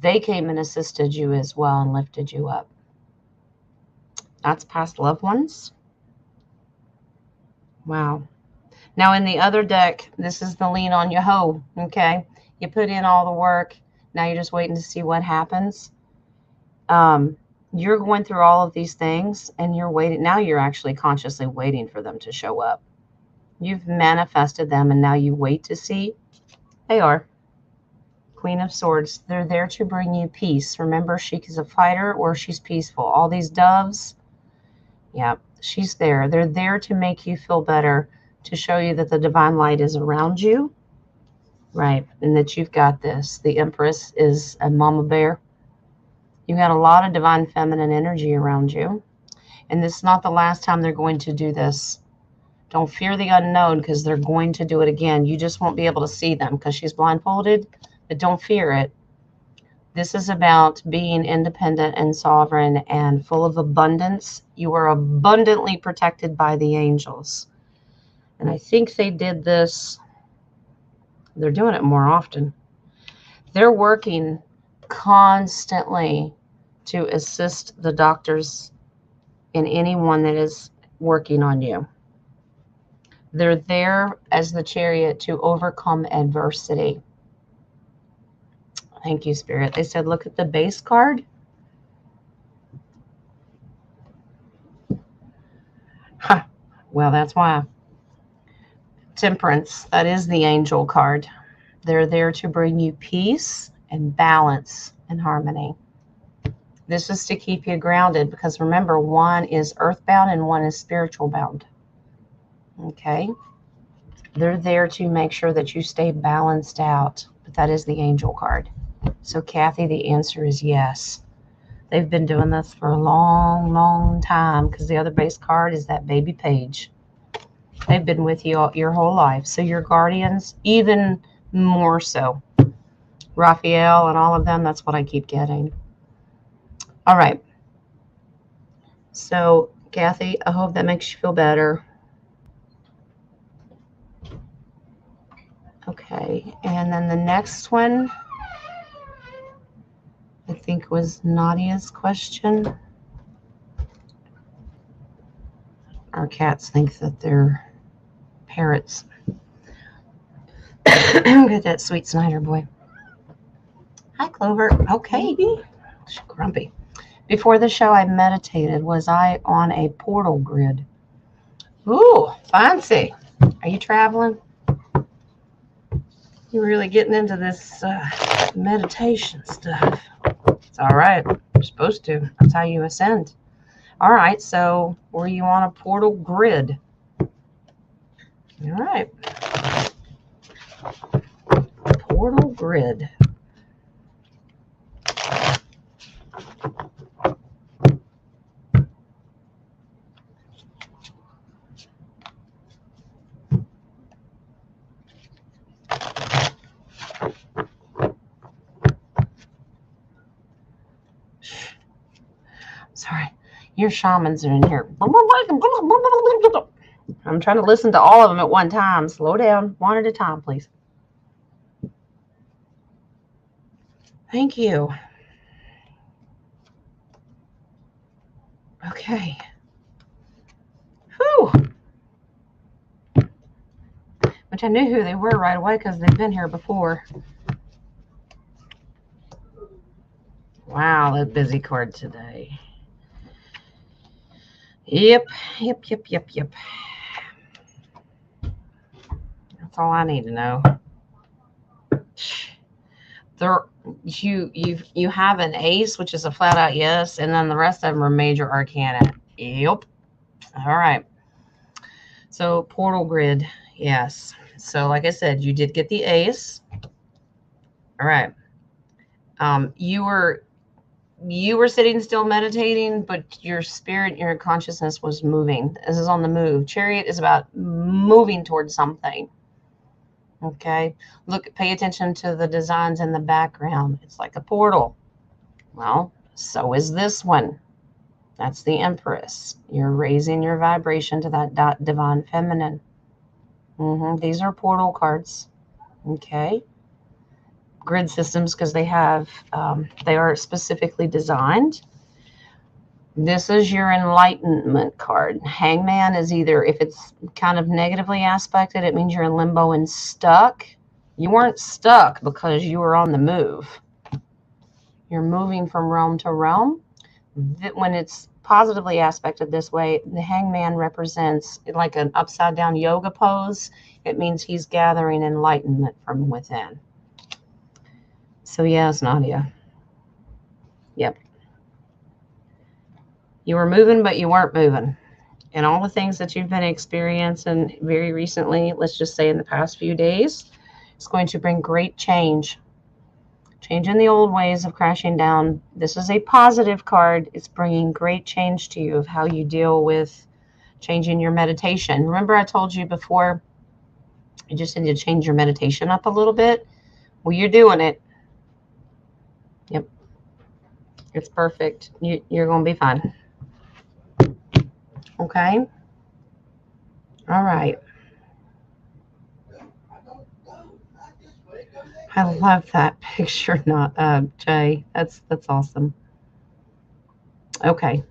They came and assisted you as well and lifted you up. That's past loved ones. Wow. Now in the other deck, this is the lean on your hoe, okay? You put in all the work. Now you're just waiting to see what happens. You're going through all of these things and you're waiting. Now you're actually consciously waiting for them to show up. You've manifested them and now you wait to see. They are. Queen of Swords. They're there to bring you peace. Remember, she is a fighter or she's peaceful. All these doves, yeah, she's there. They're there to make you feel better, to show you that the divine light is around you, right, and that you've got this. The Empress is a mama bear. You got a lot of divine feminine energy around you, and this is not the last time they're going to do this. Don't fear the unknown, because they're going to do it again. You just won't be able to see them because she's blindfolded, but don't fear it. This is about being independent and sovereign and full of abundance. You are abundantly protected by the angels. And I think they did this. They're doing it more often. They're working constantly to assist the doctors and anyone that is working on you. They're there as the Chariot to overcome adversity. Thank you, Spirit. They said, look at the base card. Huh. Well, that's why. Temperance, that is the angel card. They're there to bring you peace and balance and harmony. This is to keep you grounded, because remember, one is earthbound and one is spiritual bound. Okay? They're there to make sure that you stay balanced out, but that is the angel card. So, Kathy, the answer is yes. They've been doing this for a long, long time, because the other base card is that baby page. They've been with you your whole life. So your guardians, even more so. Raphael and all of them, that's what I keep getting. All right. So, Kathy, I hope that makes you feel better. Okay. And then the next one, I think, was Nadia's question. Our cats think that they're parrots. Look at that sweet Snyder boy. Hi, Clover. Okay. She's grumpy. Before the show, I meditated. Was I on a portal grid? Ooh, fancy. Are you traveling? You're really getting into this meditation stuff. It's all right. You're supposed to. That's how you ascend. All right. So, were you on a portal grid? All right. Portal grid. Sorry, your shamans are in here. I'm trying to listen to all of them at one time. Slow down, one at a time, please. Thank you. Okay. Whew. Which I knew who they were right away because they've been here before. Wow, that busy card today. Yep. That's all I need to know. You have an ace, which is a flat out yes, and then the rest of them are major arcana. Yep. All right. So portal grid, yes. So like I said, you did get the ace. All right. You were sitting still meditating, but your spirit, your consciousness was moving. This is on the move. Chariot is about moving towards something. Okay. Pay attention to the designs in the background. It's like a portal. Well, so is this one. That's the Empress. You're raising your vibration to that divine feminine. These are portal cards. Okay. Grid systems, because they are specifically designed. This is your enlightenment card. Hangman is either, if it's kind of negatively aspected, it means you're in limbo and stuck. You weren't stuck because you were on the move. You're moving from realm to realm. When it's positively aspected this way, the hangman represents like an upside down yoga pose. It means he's gathering enlightenment from within. So yes, Nadia. Yep. You were moving, but you weren't moving. And all the things that you've been experiencing very recently, let's just say in the past few days, it's going to bring great change. Changing the old ways of crashing down. This is a positive card. It's bringing great change to you of how you deal with changing your meditation. Remember I told you before, you just need to change your meditation up a little bit? Well, you're doing it. Yep. It's perfect. You're going to be fine. Okay? All right. I love that picture, Jay. That's awesome. Okay.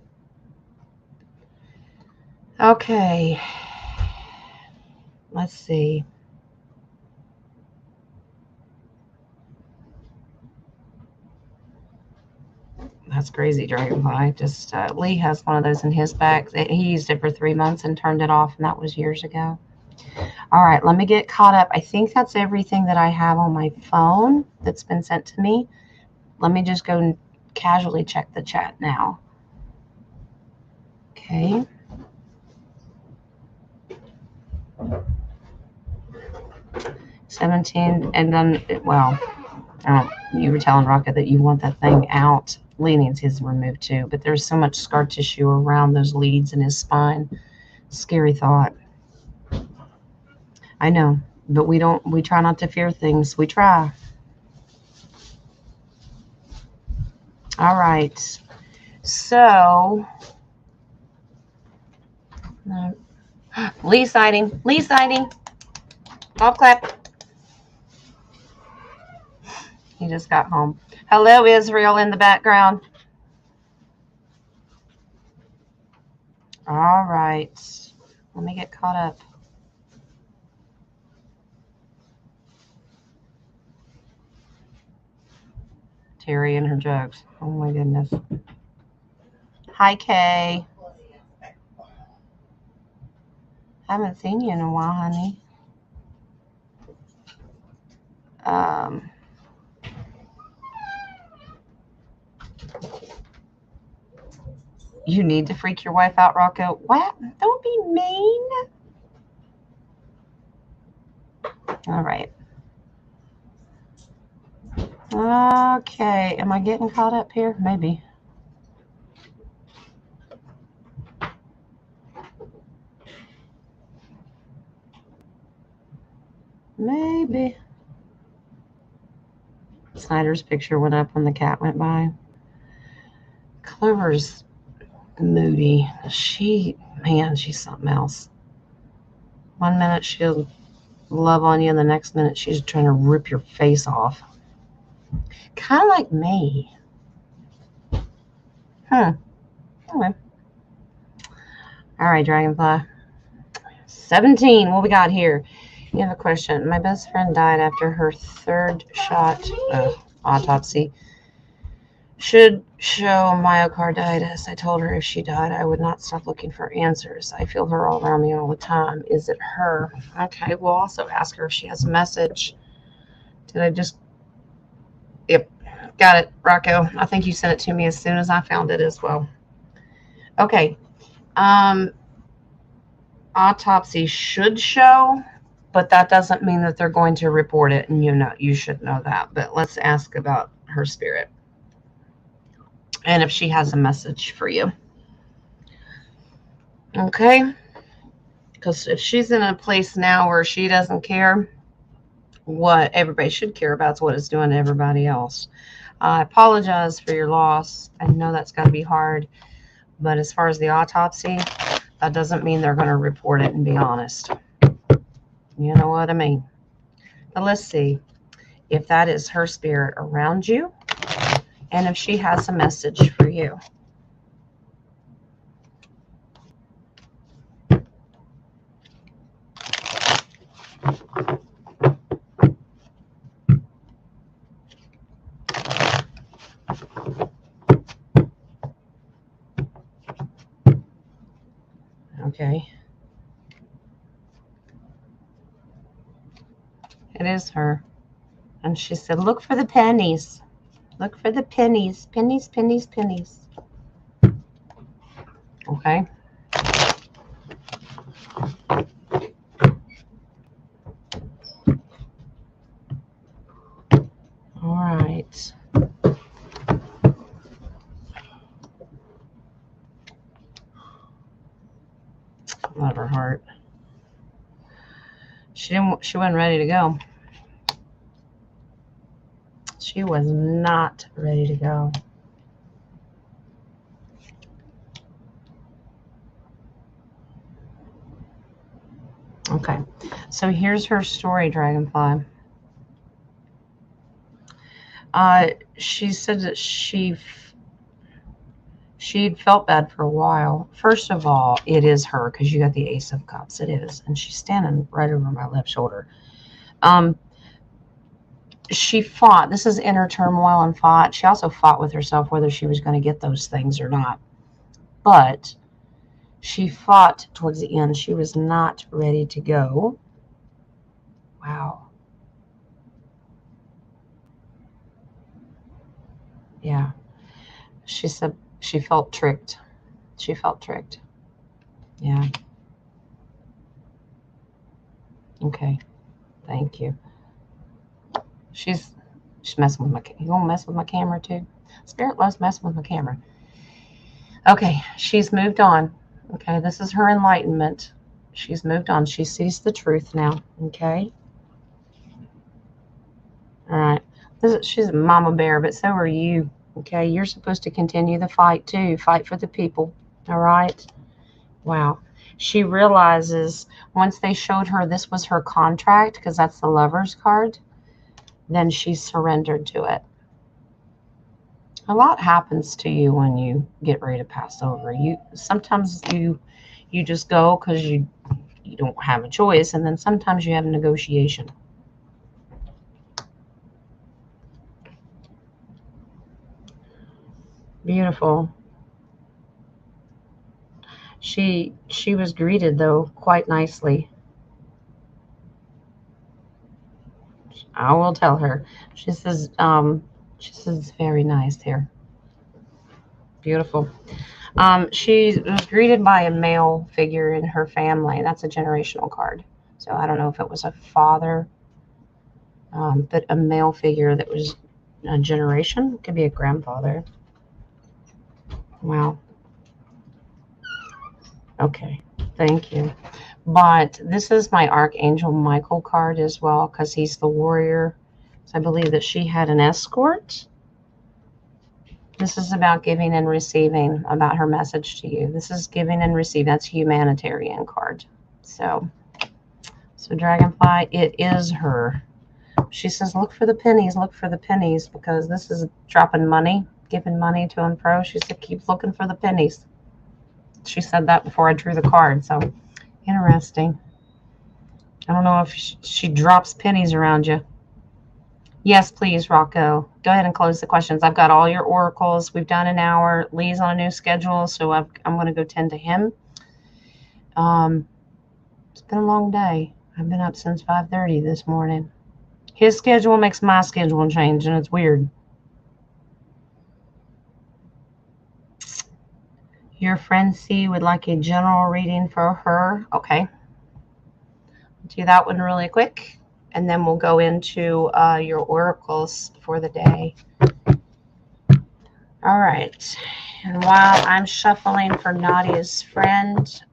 Okay. Let's see. That's crazy, Dragonfly. Just Lee has one of those in his bag. He used it for 3 months and turned it off, and that was years ago. All right, let me get caught up. I think that's everything that I have on my phone that's been sent to me. Let me just go and casually check the chat now. Okay. $17, and then, well, you were telling Rocket that you want that thing out. Lee needs his removed too, but there's so much scar tissue around those leads in his spine. Scary thought. I know, but we try not to fear things. We try. All right. So, no. Lee sighting. Lee sighting. Golf clap. He just got home. Hello, Israel in the background. All right. Let me get caught up. Terry and her jokes. Oh my goodness. Hi, Kay. Haven't seen you in a while, honey. You need to freak your wife out, Rocco. What? Don't be mean. All right. Okay. Am I getting caught up here? Maybe. Maybe. Snyder's picture went up when the cat went by. Clover's moody. She's something else. 1 minute she'll love on you, and the next minute she's trying to rip your face off. Kind of like me. Okay. All right, Dragonfly. 17. What we got here? You have a question. My best friend died after her 3rd shot autopsy. Should show myocarditis. I told her if she died, I would not stop looking for answers. I feel her all around me all the time. Is it her? Okay, we'll also ask her if she has a message. Did I just... Yep, got it, Rocco. I think you sent it to me as soon as I found it as well. Okay. Autopsy should show, but that doesn't mean that they're going to report it, and you should know that. But let's ask about her spirit and if she has a message for you. Okay? Because if she's in a place now where she doesn't care, what everybody should care about is what it's doing to everybody else. I apologize for your loss. I know that's got to be hard, but as far as the autopsy, that doesn't mean they're going to report it and be honest. You know what I mean? But let's see if that is her spirit around you and if she has a message for you. Okay. It is her. And she said, look for the pennies. Look for the pennies. Pennies, pennies, pennies. Okay. All right. Love her heart. She wasn't ready to go. She was not ready to go. Okay, so here's her story, Dragonfly. She said that she'd felt bad for a while. First of all, it is her because you got the Ace of Cups. It is, and she's standing right over my left shoulder. She fought. This is inner turmoil and fought. She also fought with herself whether she was going to get those things or not. But she fought towards the end. She was not ready to go. Wow. Yeah. She said she felt tricked. She felt tricked. Yeah. Okay. Thank you. She's messing with my. You gonna mess with my camera too? Spirit loves messing with my camera. Okay. She's moved on. Okay. This is her enlightenment. She's moved on. She sees the truth now. Okay. All right. She's a mama bear, but so are you. Okay. You're supposed to continue the fight too. Fight for the people. All right. Wow. She realizes once they showed her this was her contract, because that's the Lover's card, then she surrendered to it. A lot happens to you when you get ready to pass over. Sometimes you just go because you don't have a choice, and then sometimes you have a negotiation. Beautiful. She was greeted though quite nicely. I will tell her. She says it's very nice here. Beautiful. She was greeted by a male figure in her family. That's a generational card. So I don't know if it was a father, but a male figure that was a generation. It could be a grandfather. Wow. Okay. Thank you. But this is my Archangel Michael card as well, because he's the warrior. So I believe that she had an escort. This is about giving and receiving, about her message to you. This is giving and receiving. That's humanitarian card. So Dragonfly, it is her. She says, look for the pennies, because this is dropping money, giving money to and fro. She said, keep looking for the pennies. She said that before I drew the card. So interesting. I don't know if she drops pennies around you. Yes, please, Rocco. Go ahead and close the questions. I've got all your oracles. We've done an hour. Lee's on a new schedule, so I'm going to go tend to him. It's been a long day. I've been up since 5:30 this morning. His schedule makes my schedule change, and it's weird. Your friend C would like a general reading for her. Okay. Do that one really quick, and then we'll go into your oracles for the day. All right. And while I'm shuffling for Nadia's friend,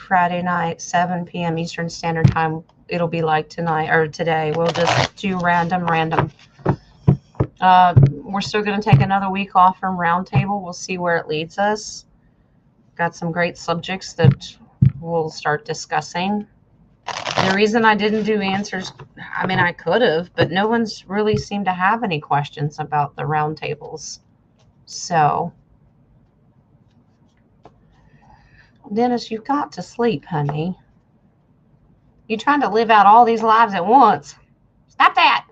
Friday night, 7 p.m. Eastern Standard Time, it'll be like tonight or today. We'll just do random. We're still going to take another week off from Roundtable. We'll see where it leads us. Got some great subjects that we'll start discussing. The reason I didn't do answers, I mean, I could have, but no one's really seemed to have any questions about the roundtables. So, Dennis, you've got to sleep, honey. You're trying to live out all these lives at once. Stop that.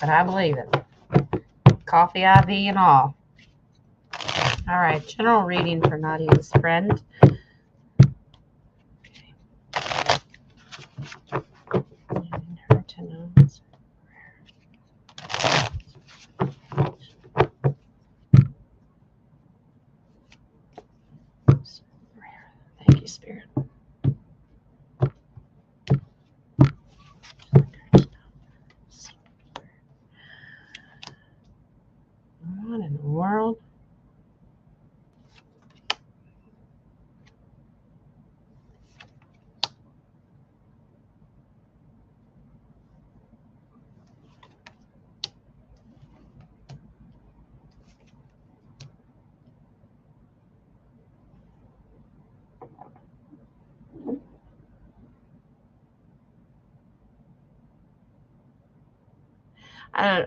But I believe it. Coffee IV and all. All right, general reading for Nadia's friend. Her to know. Thank you, Spirit. What in the world?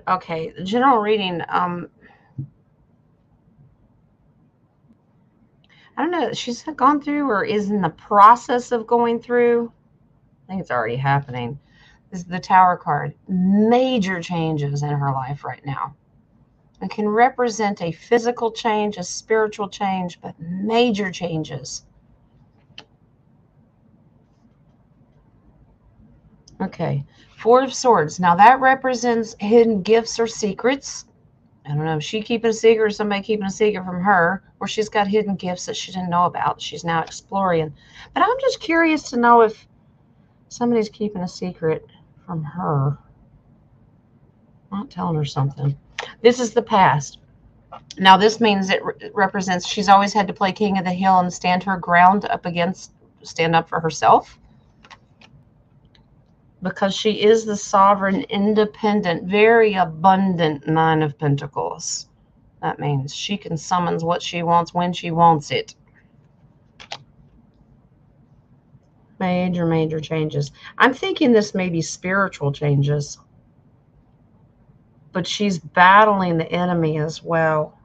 Okay, general reading. I don't know. She's gone through or is in the process of going through. I think it's already happening. This is the Tower card. Major changes in her life right now. It can represent a physical change, a spiritual change, but major changes. Okay, Four of Swords. Now that represents hidden gifts or secrets. I don't know if she's keeping a secret or somebody keeping a secret from her, or she's got hidden gifts that she didn't know about. She's now exploring. But I'm just curious to know if somebody's keeping a secret from her. Not telling her something. This is the past. Now this means it represents she's always had to play king of the hill and stand her ground stand up for herself. Because she is the sovereign, independent, very abundant Nine of Pentacles. That means she can summon what she wants when she wants it. Major changes. I'm thinking this may be spiritual changes. But she's battling the enemy as well.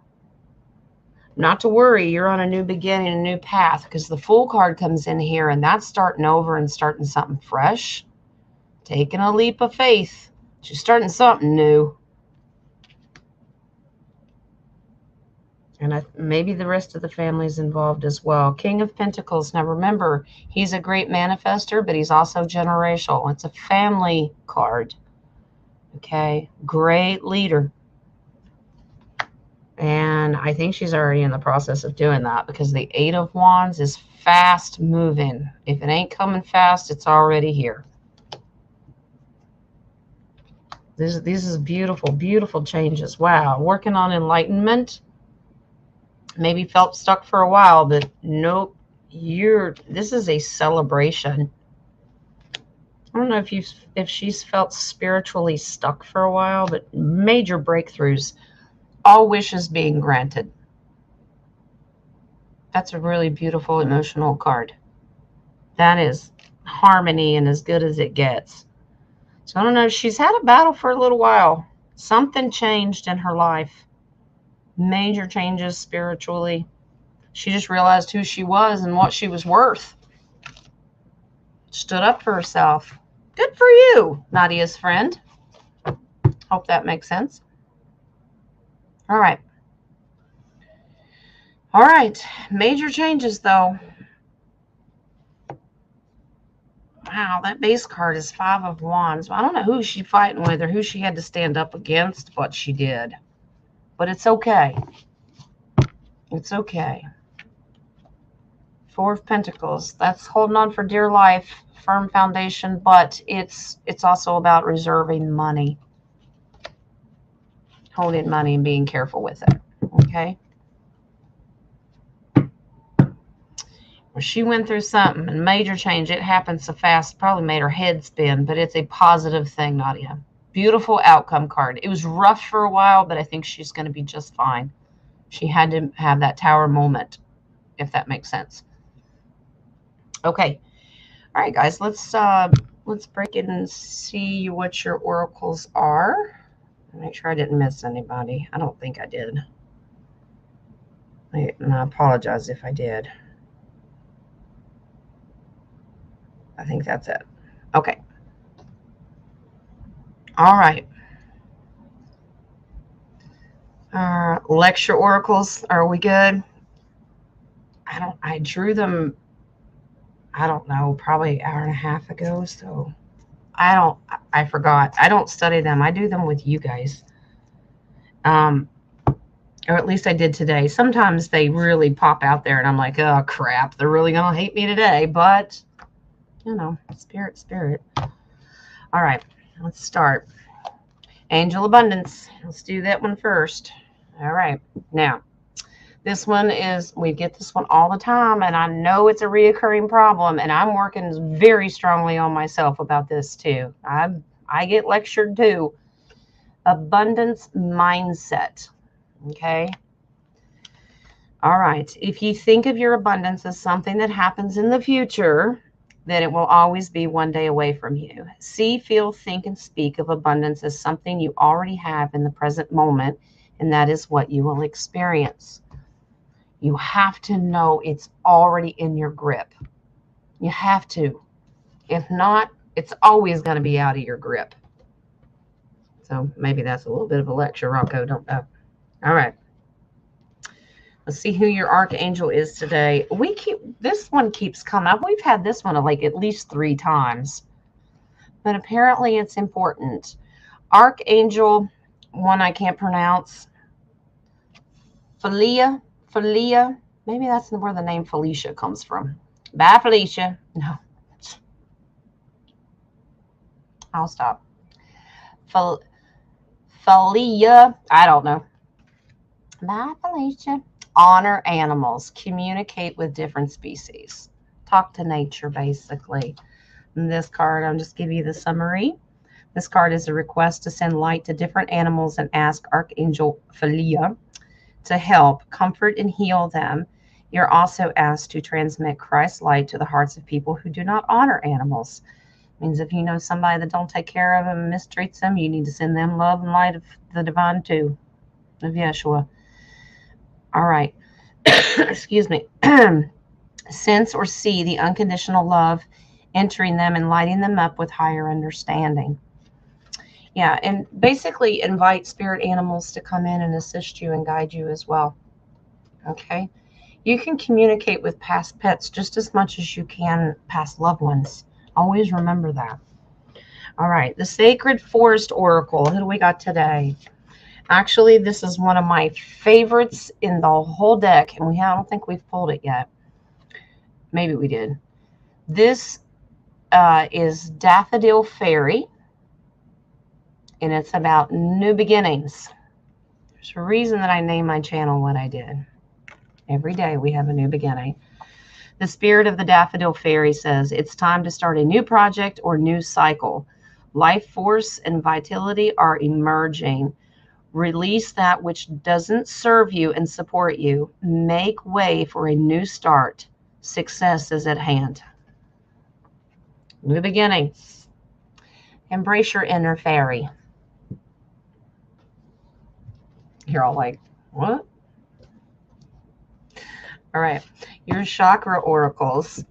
Not to worry, you're on a new beginning, a new path, because the Fool card comes in here, and that's starting over and starting something fresh. Taking a leap of faith. She's starting something new. And maybe the rest of the family is involved as well. King of Pentacles. Now remember, he's a great manifester, but he's also generational. It's a family card. Okay. Great leader. And I think she's already in the process of doing that because the Eight of Wands is fast moving. If it ain't coming fast, it's already here. These is beautiful changes. Wow. Working on enlightenment. Maybe felt stuck for a while, but nope. This is a celebration. I don't know if she's felt spiritually stuck for a while, but major breakthroughs. All wishes being granted. That's a really beautiful emotional card. That is harmony and as good as it gets. So I don't know. She's had a battle for a little while. Something changed in her life. Major changes spiritually. She just realized who she was and what she was worth. Stood up for herself. Good for you, Nadia's friend. Hope that makes sense. All right. All right. Major changes, though. Wow, that base card is Five of Wands. I don't know who she's fighting with or who she had to stand up against, but she did. But it's okay. It's okay. Four of Pentacles. That's holding on for dear life. Firm foundation, but it's also about reserving money. Holding money and being careful with it. Okay? Well, she went through something, a major change. It happened so fast, probably made her head spin, but it's a positive thing, Nadia. Beautiful outcome card. It was rough for a while, but I think she's going to be just fine. She had to have that tower moment, if that makes sense. Okay. All right, guys, let's break it and see what your oracles are. Make sure I didn't miss anybody. I don't think I did. And I apologize if I did. I think that's it. Okay. All right. Lecture oracles, are we good? I drew them, I don't know, probably an hour and a half ago, so I forgot. I don't study them. I do them with you guys. Or at least I did today. Sometimes they really pop out there and I'm like, oh crap, they're really gonna hate me today, but you know, spirit. All right, let's start. Angel Abundance. Let's do that one first. All right. Now, this one is, we get this one all the time, and I know it's a reoccurring problem, and I'm working very strongly on myself about this too. I get lectured too. Abundance mindset. Okay. All right. If you think of your abundance as something that happens in the future, then it will always be one day away from you. See, feel, think, and speak of abundance as something you already have in the present moment, and that is what you will experience. You have to know it's already in your grip. You have to. If not, it's always going to be out of your grip. So maybe that's a little bit of a lecture, Rocco. Don't know. All right. Let's see who your archangel is today. This one keeps coming up. We've had this one like at least 3 times, but apparently it's important. Archangel, one I can't pronounce. Felia. Maybe that's where the name Felicia comes from. Bye, Felicia. No. I'll stop. Felia. I don't know. Bye, Felicia. Honor animals. Communicate with different species. Talk to nature, basically. And this card, I'll just give you the summary. This card is a request to send light to different animals and ask Archangel Felia to help, comfort, and heal them. You're also asked to transmit Christ's light to the hearts of people who do not honor animals. It means if you know somebody that don't take care of them and mistreats them, you need to send them love and light of the divine too, of Yeshua. All right. Excuse me. Sense or see the unconditional love entering them and lighting them up with higher understanding. Yeah, and basically invite spirit animals to come in and assist you and guide you as well. Okay? You can communicate with past pets just as much as you can past loved ones. Always remember that. All right, the Sacred Forest Oracle. Who do we got today? Actually, this is one of my favorites in the whole deck, and I don't think we've pulled it yet. Maybe we did. This is Daffodil Fairy, and it's about new beginnings. There's a reason that I named my channel what I did. Every day we have a new beginning. The spirit of the Daffodil Fairy says, it's time to start a new project or new cycle. Life force and vitality are emerging. Release that which doesn't serve you and support you. Make way for a new start. Success is at hand. New beginnings. Embrace your inner fairy. You're all like, what? All right. Your chakra oracles.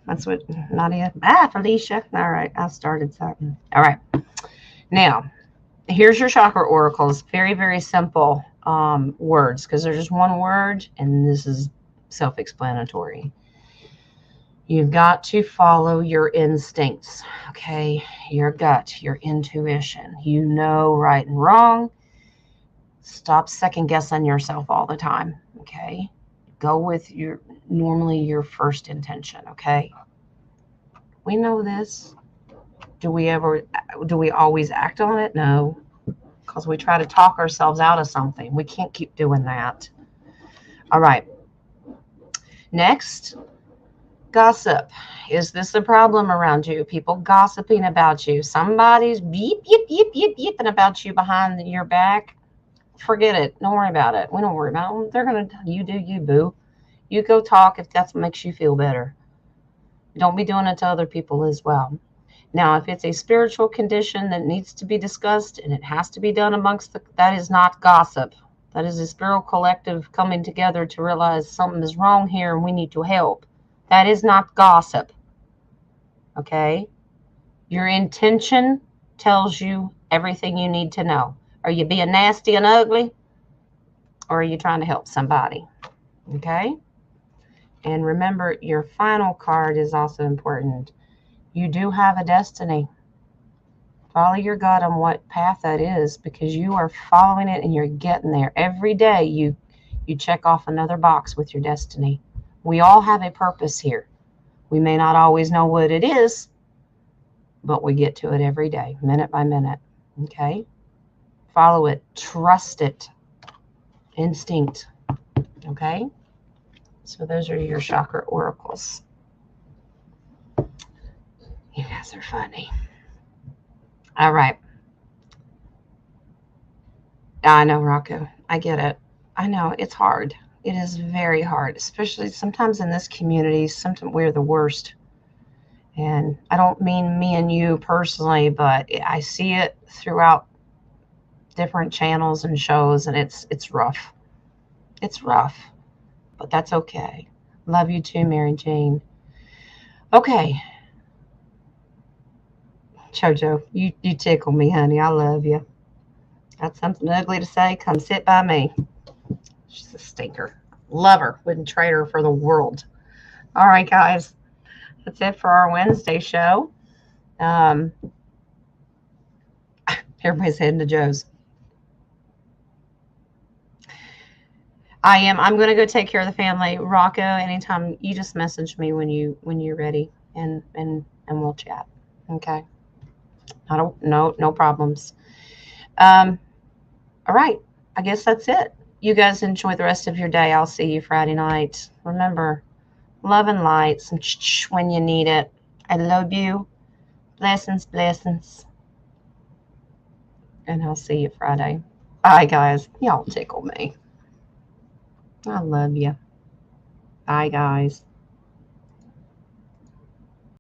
That's what Nadia. Felicia. All right. I started something. All right. Now, here's your chakra oracles. Very, very simple words, because there's just one word, and this is self-explanatory. You've got to follow your instincts, okay? Your gut, your intuition. You know right and wrong. Stop second guessing yourself all the time, okay? Go with normally your first intention, okay? We know this. Do we always act on it? No, because we try to talk ourselves out of something. We can't keep doing that. All right. Next, gossip. Is this a problem around you? People gossiping about you. Somebody's beeping about you behind your back. Forget it. Don't worry about it. We don't worry about them. They're going to, you do you, boo. You go talk if that's what makes you feel better. Don't be doing it to other people as well. Now, if it's a spiritual condition that needs to be discussed and it has to be done amongst that is not gossip. That is a spiritual collective coming together to realize something is wrong here and we need to help. That is not gossip. Okay? Your intention tells you everything you need to know. Are you being nasty and ugly? Or are you trying to help somebody? Okay? And remember, your final card is also important. You do have a destiny. Follow your gut on what path that is, because you are following it and you're getting there. Every day you check off another box with your destiny. We all have a purpose here. We may not always know what it is, but we get to it every day, minute by minute. Okay? Follow it. Trust it. Instinct. Okay? So those are your chakra oracles. You guys are funny. All right. I know, Rocco. I get it. I know it's hard. It is very hard, especially sometimes in this community. Sometimes we're the worst. And I don't mean me and you personally, but I see it throughout different channels and shows, and it's rough. It's rough, but that's okay. Love you too, Mary Jane. Okay. Jojo, you tickle me, honey. I love you. Got something ugly to say? Come sit by me. She's a stinker. Love her. Wouldn't trade her for the world. All right, guys. That's it for our Wednesday show. Everybody's heading to Joe's. I'm going to go take care of the family. Rocco, anytime, you just message me when you're ready, and we'll chat. Okay. No problems. All right. I guess that's it. You guys enjoy the rest of your day. I'll see you Friday night. Remember, love and light, some when you need it. I love you. Blessings. And I'll see you Friday. Bye, guys. Y'all tickle me. I love you. Bye, guys.